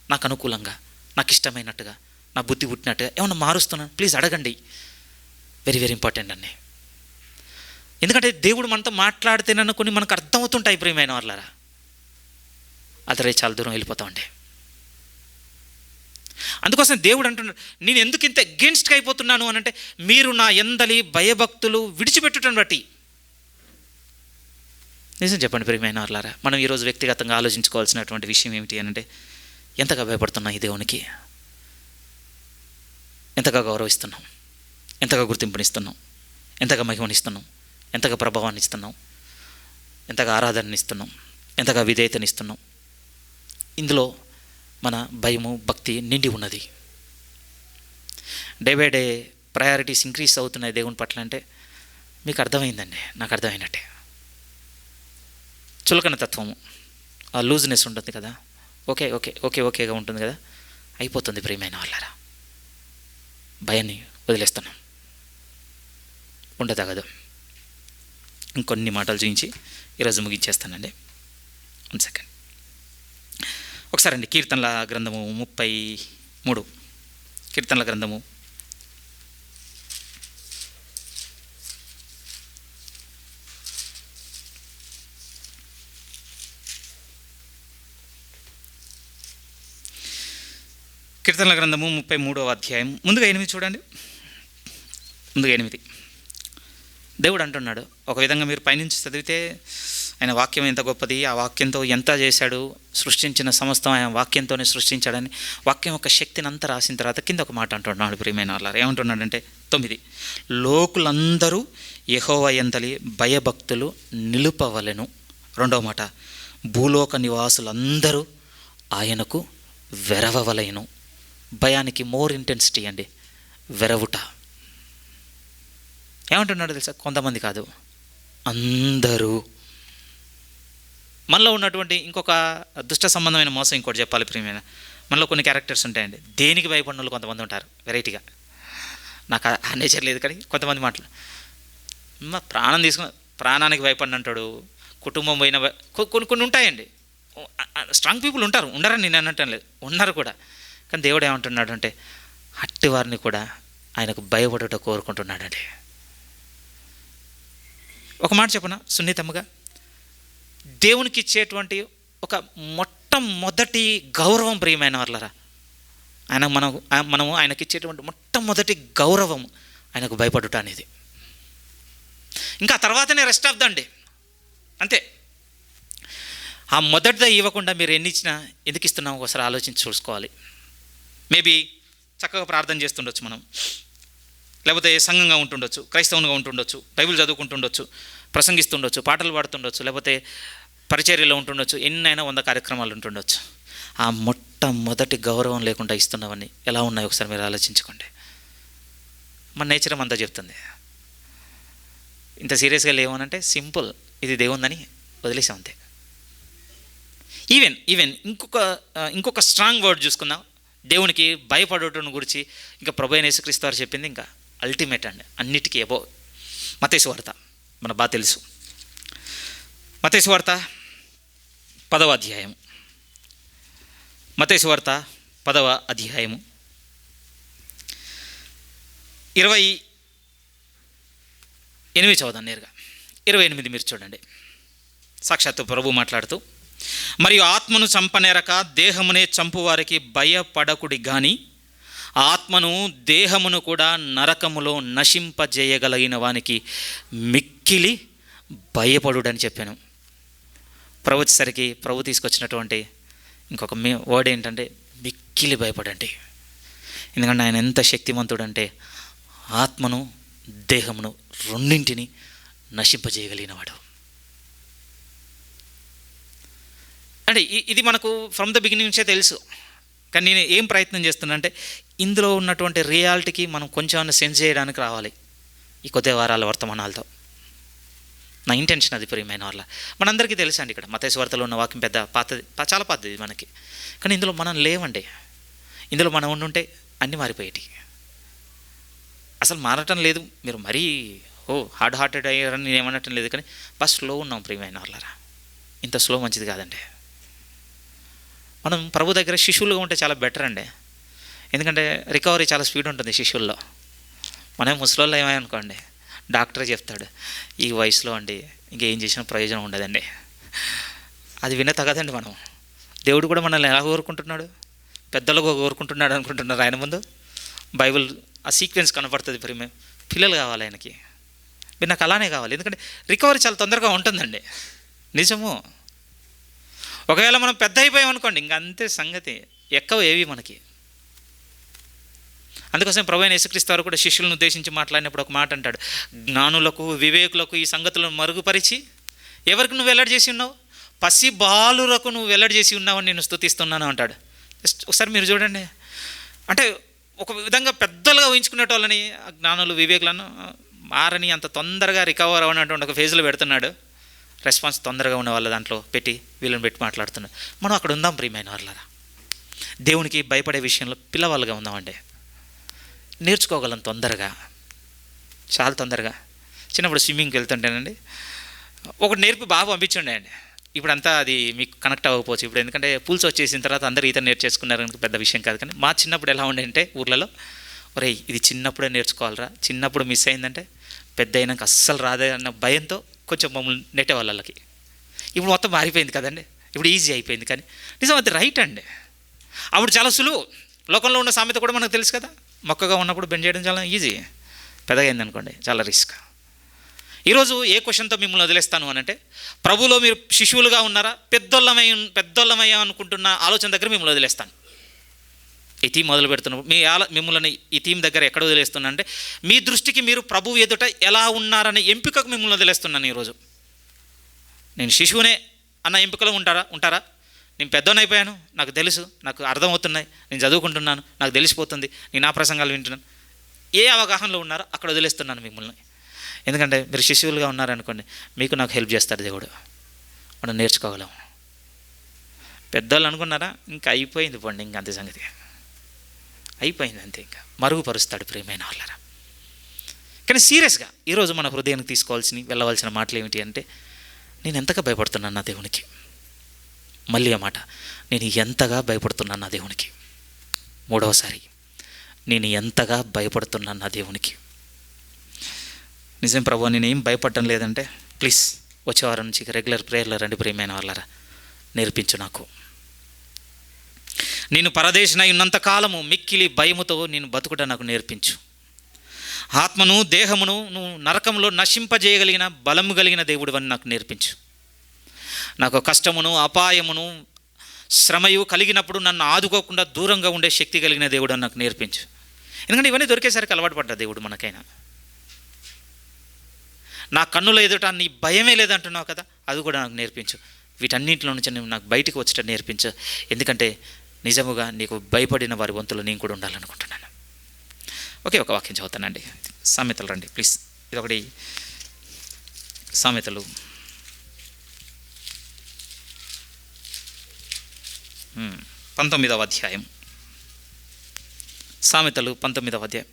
నాకు అనుకూలంగా, నాకు ఇష్టమైనట్టుగా, నా బుద్ధి పుట్టినట్టుగా ఏమన్నా మారుస్తున్నాను? ప్లీజ్ అడగండి. వెరీ వెరీ ఇంపార్టెంట్ అండి. ఎందుకంటే దేవుడు మనతో మాట్లాడితేనన్న కొన్ని మనకు అర్థమవుతుంటాయి ప్రియమైన వాళ్ళారా. అతడే చాలా దూరం వెళ్ళిపోతామండి. అందుకోసం దేవుడు అంటున్నాడు, నేను ఎందుకు ఇంత అగెన్స్ట్గా అయిపోతున్నాను అని అంటే మీరు నా యందలి భయభక్తులు విడిచిపెట్టుటను బట్టి. నిజం చెప్పండి ప్రియమైన వాళ్ళారా, మనం ఈరోజు వ్యక్తిగతంగా ఆలోచించుకోవాల్సినటువంటి విషయం ఏమిటి అని అంటే ఎంతగా భయపడుతున్నాం ఈ దేవునికి, ఎంతగా గౌరవిస్తున్నాం, ఎంతగా గుర్తింపునిస్తున్నాం, ఎంతగా మహిమనిస్తున్నాం, ఎంతగా ప్రభావాన్ని ఇస్తున్నాం, ఎంతగా ఆరాధననిస్తున్నాం, ఎంతగా విధేయతనిస్తున్నాం. ఇందులో మన భయము, భక్తి నిండి ఉన్నది. Day by day priorities increase అవుతున్నాయి దేవుని పట్ల అంటే మీకు అర్థమైందండి, నాకు అర్థమైనట్టే. చులకన తత్వము, ఆ లూజ్నెస్ ఉంటుంది కదా, ఓకే ఓకే ఓకే ఓకేగా ఉంటుంది కదా, అయిపోతుంది ప్రియమైన వాళ్ళారా. భయాన్ని వదిలేస్తున్నాం, ఉండదగదు. ఇంకొన్ని మాటలు చూపించి ఈరోజు ముగించేస్తానండి. 1 సెకండ్. ఒకసారి అండి కీర్తనల గ్రంథము 33, కీర్తనల గ్రంథము 33వ అధ్యాయం ముందుగా 8 చూడండి. ముందుగా 8 దేవుడు అంటున్నాడు, ఒక విధంగా మీరు పైనుంచి చదివితే ఆయన వాక్యం ఎంత గొప్పది, ఆ వాక్యంతో ఎంత చేశాడు, సృష్టించిన సమస్తం ఆయన వాక్యంతోనే సృష్టించాడని వాక్యం యొక్క శక్తిని అంతా రాసిన తర్వాత కింద ఒక మాట అంటున్నాడు ప్రియమైన వాళ్ళ. ఏమంటున్నాడంటే 9, లోకులందరూ యెహోవా యందలి భయభక్తులు నిలుపవలెను. 2వ మాట, భూలోక నివాసులందరూ ఆయనకు వెరవవలెను. భయానికి మోర్ ఇంటెన్సిటీ అండి, వెరవుట. ఏమంటున్నాడు తెలుసా? కొంతమంది కాదు, అందరూ. మనలో ఉన్నటువంటి ఇంకొక దుష్ట సంబంధమైన మోసం ఇంకోటి చెప్పాలి ప్రియమైన, మనలో కొన్ని క్యారెక్టర్స్ ఉంటాయండి. దేనికి భయపడిన వాళ్ళు కొంతమంది ఉంటారు వెరైటీగా. నాకు ఆ నేచర్ లేదు కానీ కొంతమంది మాటలు, ప్రాణం తీసుకుని ప్రాణానికి భయపడినంటాడు, కుటుంబం పోయిన కొన్ని ఉంటాయండి. స్ట్రాంగ్ పీపుల్ ఉంటారు, ఉండరని నేను అనటం లేదు, ఉన్నారు కూడా. కానీ దేవుడు ఏమంటున్నాడు అంటే అట్టి వారిని కూడా ఆయనకు భయపడుట కోరుకుంటున్నాడండి. ఒక మాట చెప్పనా సున్నితముగా, దేవునికి ఇచ్చేటువంటి ఒక మొట్టమొదటి గౌరవం ప్రియమైన వాళ్ళరా, మనము ఆయనకి ఇచ్చేటువంటి మొట్టమొదటి గౌరవం ఆయనకు భయపడుట అనేది. ఇంకా తర్వాతనే రెస్ట్ ఆఫ్ దండి, అంతే. ఆ మొదటిదా ఇవ్వకుండా మీరు ఎన్ని ఇచ్చినా ఎందుకు ఇస్తున్నామో ఒకసారి ఆలోచించి చూసుకోవాలి. మేబీ చక్కగా ప్రార్థన చేస్తుండొచ్చు మనం, లేకపోతే సంఘంగా ఉంటుండొచ్చు, క్రైస్తవునిగా ఉంటుండొచ్చు, బైబిల్ చదువుకుంటుండొచ్చు, ప్రసంగిస్తుండొచ్చు, పాటలు పాడుతుండొచ్చు, లేకపోతే పరిచర్యలో ఉంటుండొచ్చు, ఎన్నైనా 100 కార్యక్రమాలు ఉంటుండొచ్చు. ఆ మొట్టమొదటి గౌరవం లేకుండా ఇస్తున్నవన్నీ ఎలా ఉన్నాయో ఒకసారి మీరు ఆలోచించుకోండి. మన నేచరం అంతా చెప్తుంది. ఇంత సీరియస్గా లేవనంటే సింపుల్, ఇది దేవుందని వదిలేసాం అంతే. ఈవెన్ ఇంకొక స్ట్రాంగ్ వర్డ్ చూసుకుందాం, దేవునికి భయపడటం గురించి. ఇంకా ప్రభువైన యేసుక్రీస్తు వారు చెప్పింది ఇంకా అల్టిమేట్ అండి, అన్నిటికీ అబోవ్. మత్తయి సువార్త మనకు బాగా తెలుసు. మత్తయి సువార్త 10వ అధ్యాయం, మత్తయి సువార్త 10వ అధ్యాయము 28 చదువుదాం నేరుగా. 28 మీరు చూడండి. సాక్షాత్తు ప్రభు మాట్లాడుతూ, మరియు ఆత్మను చంపనేరక దేహమునే చంపువారికి భయపడకుడి గాని ఆత్మను దేహమును కూడా నరకములో నశింపజేయగలిగిన వానికి మిక్కిలి భయపడుడని చెప్పాను. ప్రభు వచ్చేసరికి ప్రభు తీసుకొచ్చినటువంటి ఇంకొక వర్డ్ ఏంటంటే మిక్కిలి భయపడండి. ఎందుకంటే ఆయన ఎంత శక్తిమంతుడంటే ఆత్మను దేహమును రెండింటిని నశింపజేయగలిగినవాడు. అంటే ఇది మనకు ఫ్రమ్ ద బిగినింగ్ నుంచే తెలుసు. కానీ నేను ఏం ప్రయత్నం చేస్తున్నా అంటే ఇందులో ఉన్నటువంటి రియాలిటీకి మనం కొంచెం సెన్స్ చేయడానికి రావాలి ఈ కొద్ది వారాల వర్తమానాలతో. నా ఇంటెన్షన్ అది ప్రియమైన వాళ్ళ. మనందరికీ తెలుసు అండి, ఇక్కడ మత్తయి సువార్తలో ఉన్న వాక్యం పెద్ద పాతది, చాలా పాతది మనకి. కానీ ఇందులో మనం లేవండి. ఇందులో మనం ఉండుంటే అన్నీ మారిపోయేటి. అసలు మారటం లేదు. మీరు మరీ హార్డ్ హార్టెడ్ అయ్యారని నేను ఏమనటం లేదు, కానీ బాగా స్లో ఉన్నాం ప్రియమైన వాళ్ళరా. ఇంత స్లో మంచిది కాదండి. మనం ప్రభు దగ్గర శిష్యులుగా ఉంటే చాలా బెటర్ అండి. ఎందుకంటే రికవరీ చాలా స్పీడ్ ఉంటుంది శిష్యుల్లో. మనం ముసలోళ్ళు ఏమనుకోండి, డాక్టరే చెప్తాడు ఈ వయసులో అండి ఇంకేం చేసినా ప్రయోజనం ఉండదండి. అది విన తగదండి. మనం దేవుడు కూడా మనల్ని ఎలా కోరుకుంటున్నాడు, పెద్దలుగా కోరుకుంటున్నాడు అనుకుంటున్నారు ఆయన ముందు. బైబిల్ ఆ సీక్వెన్స్ కనపడుతుంది. ప్రియమే పిల్లలు కావాలి ఆయనకి, మీరు నాకు అలానే కావాలి. ఎందుకంటే రికవరీ చాలా తొందరగా ఉంటుందండి, నిజము. ఒకవేళ మనం పెద్ద అయిపోయాం అనుకోండి, ఇంక అంతే సంగతి, ఎక్కవ ఏవి మనకి. అందుకోసం ప్రభువైన యేసుక్రీస్తు వారు కూడా శిష్యులను ఉద్దేశించి మాట్లాడినప్పుడు ఒక మాట అంటాడు, జ్ఞానులకు వివేకులకు ఈ సంగతులను మరుగుపరిచి ఎవరికి నువ్వు వెల్లడి చేసి ఉన్నావు, పసి బాలురకు నువ్వు వెల్లడి చేసి ఉన్నావని నేను స్తుతిస్తున్నాను అంటాడు. జస్ట్ ఒకసారి మీరు చూడండి. అంటే ఒక విధంగా పెద్దలుగా ఊహించుకునేటోళ్ళని జ్ఞానులు వివేకులను మారని అంత తొందరగా రికవర్ అవ్వనటువంటి ఒక ఫేజ్లో పెడుతున్నాడు. రెస్పాన్స్ తొందరగా ఉన్న వాళ్ళ దాంట్లో పెట్టి వీళ్ళని పెట్టి మాట్లాడుతున్నారు. మనం అక్కడ ఉందాం ప్రియమైన వాళ్ళరా. దేవునికి భయపడే విషయంలో పిల్లవాళ్ళుగా ఉందామండి. నేర్చుకోగలం తొందరగా, చాలా తొందరగా. చిన్నప్పుడు స్విమ్మింగ్కి వెళ్తుంటేనండి ఒకటి నేర్పి బాగా పంపించండి అండి. ఇప్పుడంతా అది మీకు కనెక్ట్ అవ్వకపోవచ్చు ఇప్పుడు, ఎందుకంటే పూల్స్ వచ్చేసిన తర్వాత అందరూ ఈత నేర్చేసుకున్నారు కనుక పెద్ద విషయం కాదు. కానీ మా చిన్నప్పుడు ఎలా ఉండే అంటే ఊర్లలో, ఒరేయ్ ఇది చిన్నప్పుడే నేర్చుకోవాలరా, చిన్నప్పుడు మిస్ అయిందంటే పెద్ద అయినాక అస్సలు రాదే అన్న భయంతో కొంచెం మమ్మల్ని నెట్టే వాళ్ళకి. ఇప్పుడు మొత్తం మారిపోయింది కదండి, ఇప్పుడు ఈజీ అయిపోయింది. కానీ నిజం అది రైట్ అండి. అప్పుడు చాలా సులువు. లోకంలో ఉన్న సామెత కూడా మనకు తెలుసు కదా, మొక్కగా ఉన్నప్పుడు బెండ్ చేయడం చాలా ఈజీ, పెద్దగా అయింది అనుకోండి చాలా రిస్క్. ఈరోజు ఏ క్వశ్చన్తో మిమ్మల్ని వదిలేస్తాను అని అంటే, ప్రభువులో మీరు శిశువులుగా ఉన్నారా, పెద్దోళ్ళమయ్యా అనుకుంటున్న ఆలోచన దగ్గర మిమ్మల్ని వదిలేస్తాను. ఈ థీమ్ మొదలు పెడుతున్నప్పుడు మిమ్మల్ని ఈ థీమ్ దగ్గర ఎక్కడ వదిలేస్తున్నా అంటే, మీ దృష్టికి మీరు ప్రభువు ఎదుట ఎలా ఉన్నారనే ఎంపికకు మిమ్మల్ని వదిలేస్తున్నాను ఈరోజు. నేను శిశువునే అన్న ఎంపికలో ఉంటారా? నేను పెద్దోనైపోయాను, నాకు తెలుసు, నాకు అర్థమవుతున్నాయి, నేను చదువుకుంటున్నాను, నాకు తెలిసిపోతుంది, నేను నా ప్రసంగాలు వింటున్నాను, ఏ అవగాహనలో ఉన్నారో అక్కడ వదిలేస్తున్నాను మిమ్మల్ని. ఎందుకంటే మీరు శిశువులుగా ఉన్నారనుకోండి, మీకు నాకు హెల్ప్ చేస్తారు దేవుడు, మనం నేర్చుకోగలం. పెద్దోళ్ళు అనుకున్నారా, ఇంకా అయిపోయింది పోండి, ఇంకా అంతే సంగతి, అయిపోయింది అంతే, ఇంకా మరుగుపరుస్తాడు ప్రియమైన వాళ్ళరా. కానీ సీరియస్గా ఈరోజు మన హృదయానికి తీసుకోవాల్సిన వెళ్ళవలసిన మాటలు ఏమిటి అంటే, నేను ఎంతగా భయపడుతున్నాను నా దేవునికి. మళ్ళీ ఆ మాట, నేను ఎంతగా భయపడుతున్నాను నా దేవునికి. మూడవసారి, నేను ఎంతగా భయపడుతున్నాను నా దేవునికి. నిజం ప్రభు, నేను ఏం భయపడటం లేదంటే, ప్లీజ్ వచ్చే వారం నుంచి రెగ్యులర్ ప్రేయర్లో రండి ప్రియమైన వాళ్ళరా, నేర్పించు నాకు. నేను పరదేశినై ఉన్నంతకాలము మిక్కిలి భయముతో నేను బతుకుట నాకు నేర్పించు. ఆత్మను దేహమును నువ్వు నరకంలో నశింపజేయగలిగిన బలము కలిగిన దేవుడు అని నాకు నేర్పించు. నాకు కష్టమును అపాయమును శ్రమయు కలిగినప్పుడు నన్ను ఆదుకోకుండా దూరంగా ఉండే శక్తి కలిగిన దేవుడు అని నాకు నేర్పించు. ఎందుకంటే ఇవన్నీ దొరికేసరికి అలవాటు పడ్డా దేవుడు మనకైనా. నా కన్నుల ఎదుట నీ భయమే లేదంటున్నావు కదా, అది కూడా నాకు నేర్పించు. వీటన్నింటిలో నుంచి నువ్వు నాకు బయటికి వచ్చేట నేర్పించు. ఎందుకంటే నిజముగా నీకు భయపడిన వారి వంతులు నేను కూడా ఉండాలనుకుంటున్నాను. ఒకే ఒక వాక్యం చదువుతానండి, సామెతలు రండి ప్లీజ్. ఇదొకటి సామెతలు 19వ అధ్యాయం. సామెతలు 19వ అధ్యాయం.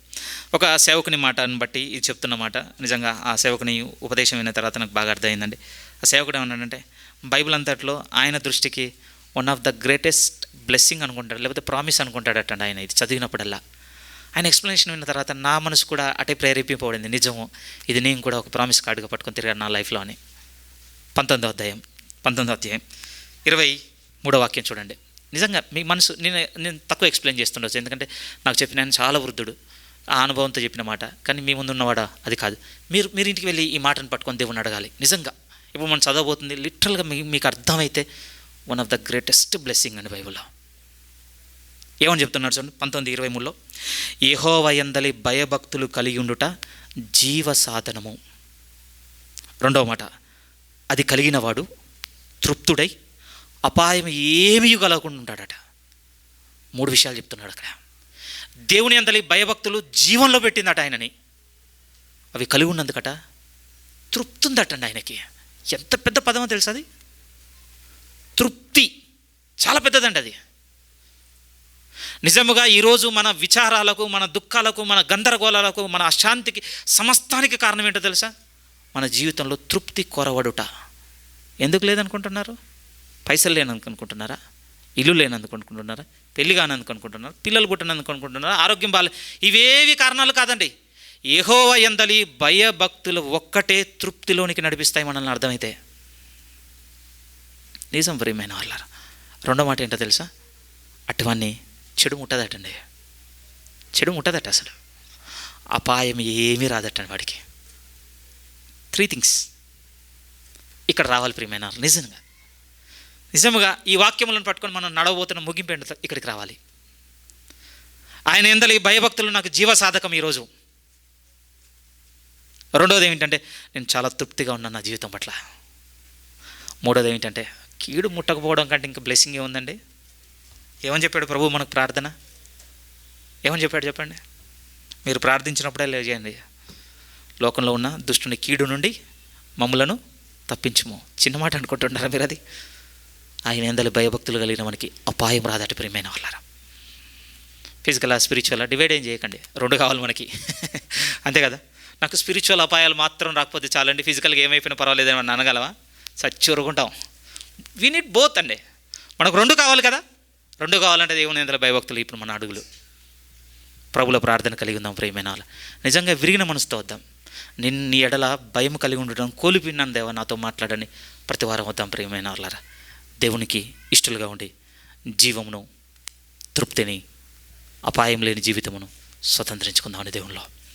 ఒక సేవకుని మాటను బట్టి ఇది చెప్తున్న మాట. నిజంగా ఆ సేవకుని ఉపదేశం అయిన తర్వాత నాకు బాగా అర్థమైందండి. ఆ సేవకుడు ఏమన్నాడంటే, బైబిల్ అంతట్లో ఆయన దృష్టికి one of the greatest blessing అనుకుంటాడు, లేకపోతే ప్రామిస్ అనుకుంటాడటండి ఆయన. ఇది చదివినప్పుడల్లా ఆయన ఎక్స్ప్లెనేషన్ విన్న తర్వాత నా మనసు కూడా అటే ప్రేరేపింపబడింది. నిజము, ఇది నేను కూడా ఒక ప్రామిస్ కార్డుగా పట్టుకొని తిరిగాను నా లైఫ్లో అని. 19వ అధ్యాయం 23వ వాక్యం చూడండి. నిజంగా మీ మనసు, నేను తక్కువ ఎక్స్ప్లెయిన్ చేస్తుండొచ్చు, ఎందుకంటే నాకు చెప్పిన ఆయన చాలా వృద్ధుడు, ఆ అనుభవంతో చెప్పిన మాట. కానీ మీ ముందు ఉన్నవాడా అది కాదు. మీరు ఇంటికి వెళ్ళి ఈ మాటను పట్టుకొని దేవుని అడగాలి. నిజంగా ఇప్పుడు మనం చదవబోతుంది లిటరల్గా మీకు అర్థమైతే one of the greatest blessing అండి బైబిల్లో. ఏమని చెప్తున్నాడు చూడండి 19:23లో, యెహోవా యందలి భయభక్తులు కలిగి ఉండుట జీవ సాధనము. రెండవ మాట, అది కలిగిన వాడు తృప్తుడై అపాయం ఏమీ కలగకుండా ఉంటాడట. 3 విషయాలు చెప్తున్నాడు అక్కడ. దేవుని యందలి భయభక్తులు జీవంలో పెట్టిందట ఆయనని. అవి కలిగి ఉన్నందుకట తృప్తుందటండి ఆయనకి. ఎంత పెద్ద పదమో తెలుసు అది, తృప్తి. చాలా పెద్దదండి అది. నిజముగా ఈరోజు మన విచారాలకు, మన దుఃఖాలకు, మన గందరగోళాలకు, మన అశాంతికి, సమస్తానికి కారణం ఏంటో తెలుసా? మన జీవితంలో తృప్తి కొరవడుట. ఎందుకు లేదనుకుంటున్నారు? పైసలు లేనందుకు అనుకుంటున్నారా? ఇల్లు లేనందుకు అనుకుంటున్నారా? పెళ్లి కానందుకు అనుకుంటున్నారా? పిల్లలు పుట్టినందుకు అనుకుంటున్నారా? ఆరోగ్యం బాగా, ఇవేవి కారణాలు కాదండి. యెహోవా యందలి భయభక్తులు ఒక్కటే తృప్తిలోనికి నడిపిస్తాయి మనల్ని, అర్థమైతే. నిజం ప్రియమైన వాళ్ళారా. రెండో మాట ఏంటో తెలుసా? అటువన్నీ చెడు ముట్టదటండి. చెడు ముట్టదట, అసలు అపాయం ఏమీ రాదటండి వాడికి. 3 థింగ్స్ ఇక్కడ రావాలి ప్రియమైన. నిజముగా ఈ వాక్యములను పట్టుకొని మనం నడవబోతున్న ముగింపు ఏంటో ఇక్కడికి రావాలి. ఆయన యందలి భయభక్తులు నాకు జీవసాధకం ఈరోజు. రెండోది ఏమిటంటే, నేను చాలా తృప్తిగా ఉన్నాను నా జీవితం పట్ల. మూడోది ఏమిటంటే, కీడు ముట్టకపోవడం కంటే ఇంకా బ్లెస్సింగ్ ఏముందండి? ఏమని చెప్పాడు ప్రభు మనకు ప్రార్థన? ఏమని చెప్పాడు చెప్పండి? మీరు ప్రార్థించినప్పుడే లేచేయండి, లోకంలో ఉన్న దుష్టుని కీడు నుండి మమ్ములను తప్పించుము. చిన్న మాట అనుకుంటున్నారా మీరు? అది ఆయన యందలి భయభక్తులు కలిగిన మనకి అపాయం రాదట ప్రియమైన వాళ్ళారా. ఫిజికల్ స్పిరిచువల్ డివైడ్ ఏం చేయకండి, రెండు కావాలి మనకి. అంతే కదా. నాకు స్పిరిచువల్ అపాయాలు మాత్రం రాకపోతే చాలండి, ఫిజికల్గా ఏమైపోయినా పర్వాలేదని మనం అనగలవా? సచ్చూరుకుంటాం. వీ నీడ్ బోత్ అండి. మనకు రెండు కావాలి కదా. రెండు కావాలంటే దేవుని యందలి భయభక్తులు ఇప్పుడు మన అడుగులు. ప్రభుల ప్రార్థన కలిగి ఉందాం ప్రియమైన వాళ్ళ. నిజంగా విరిగిన మనసుతో వద్దాం. నీ ఎడల భయం కలిగి ఉండడం కోల్పోయినాను దేవా, నాతో మాట్లాడని ప్రతి వారం వద్దాం ప్రియమైన వాళ్ళారా. దేవునికి ఇష్టలుగా ఉండి జీవమును, తృప్తిని, అపాయం లేని జీవితమును స్వతంత్రించుకుందామని దేవునిలో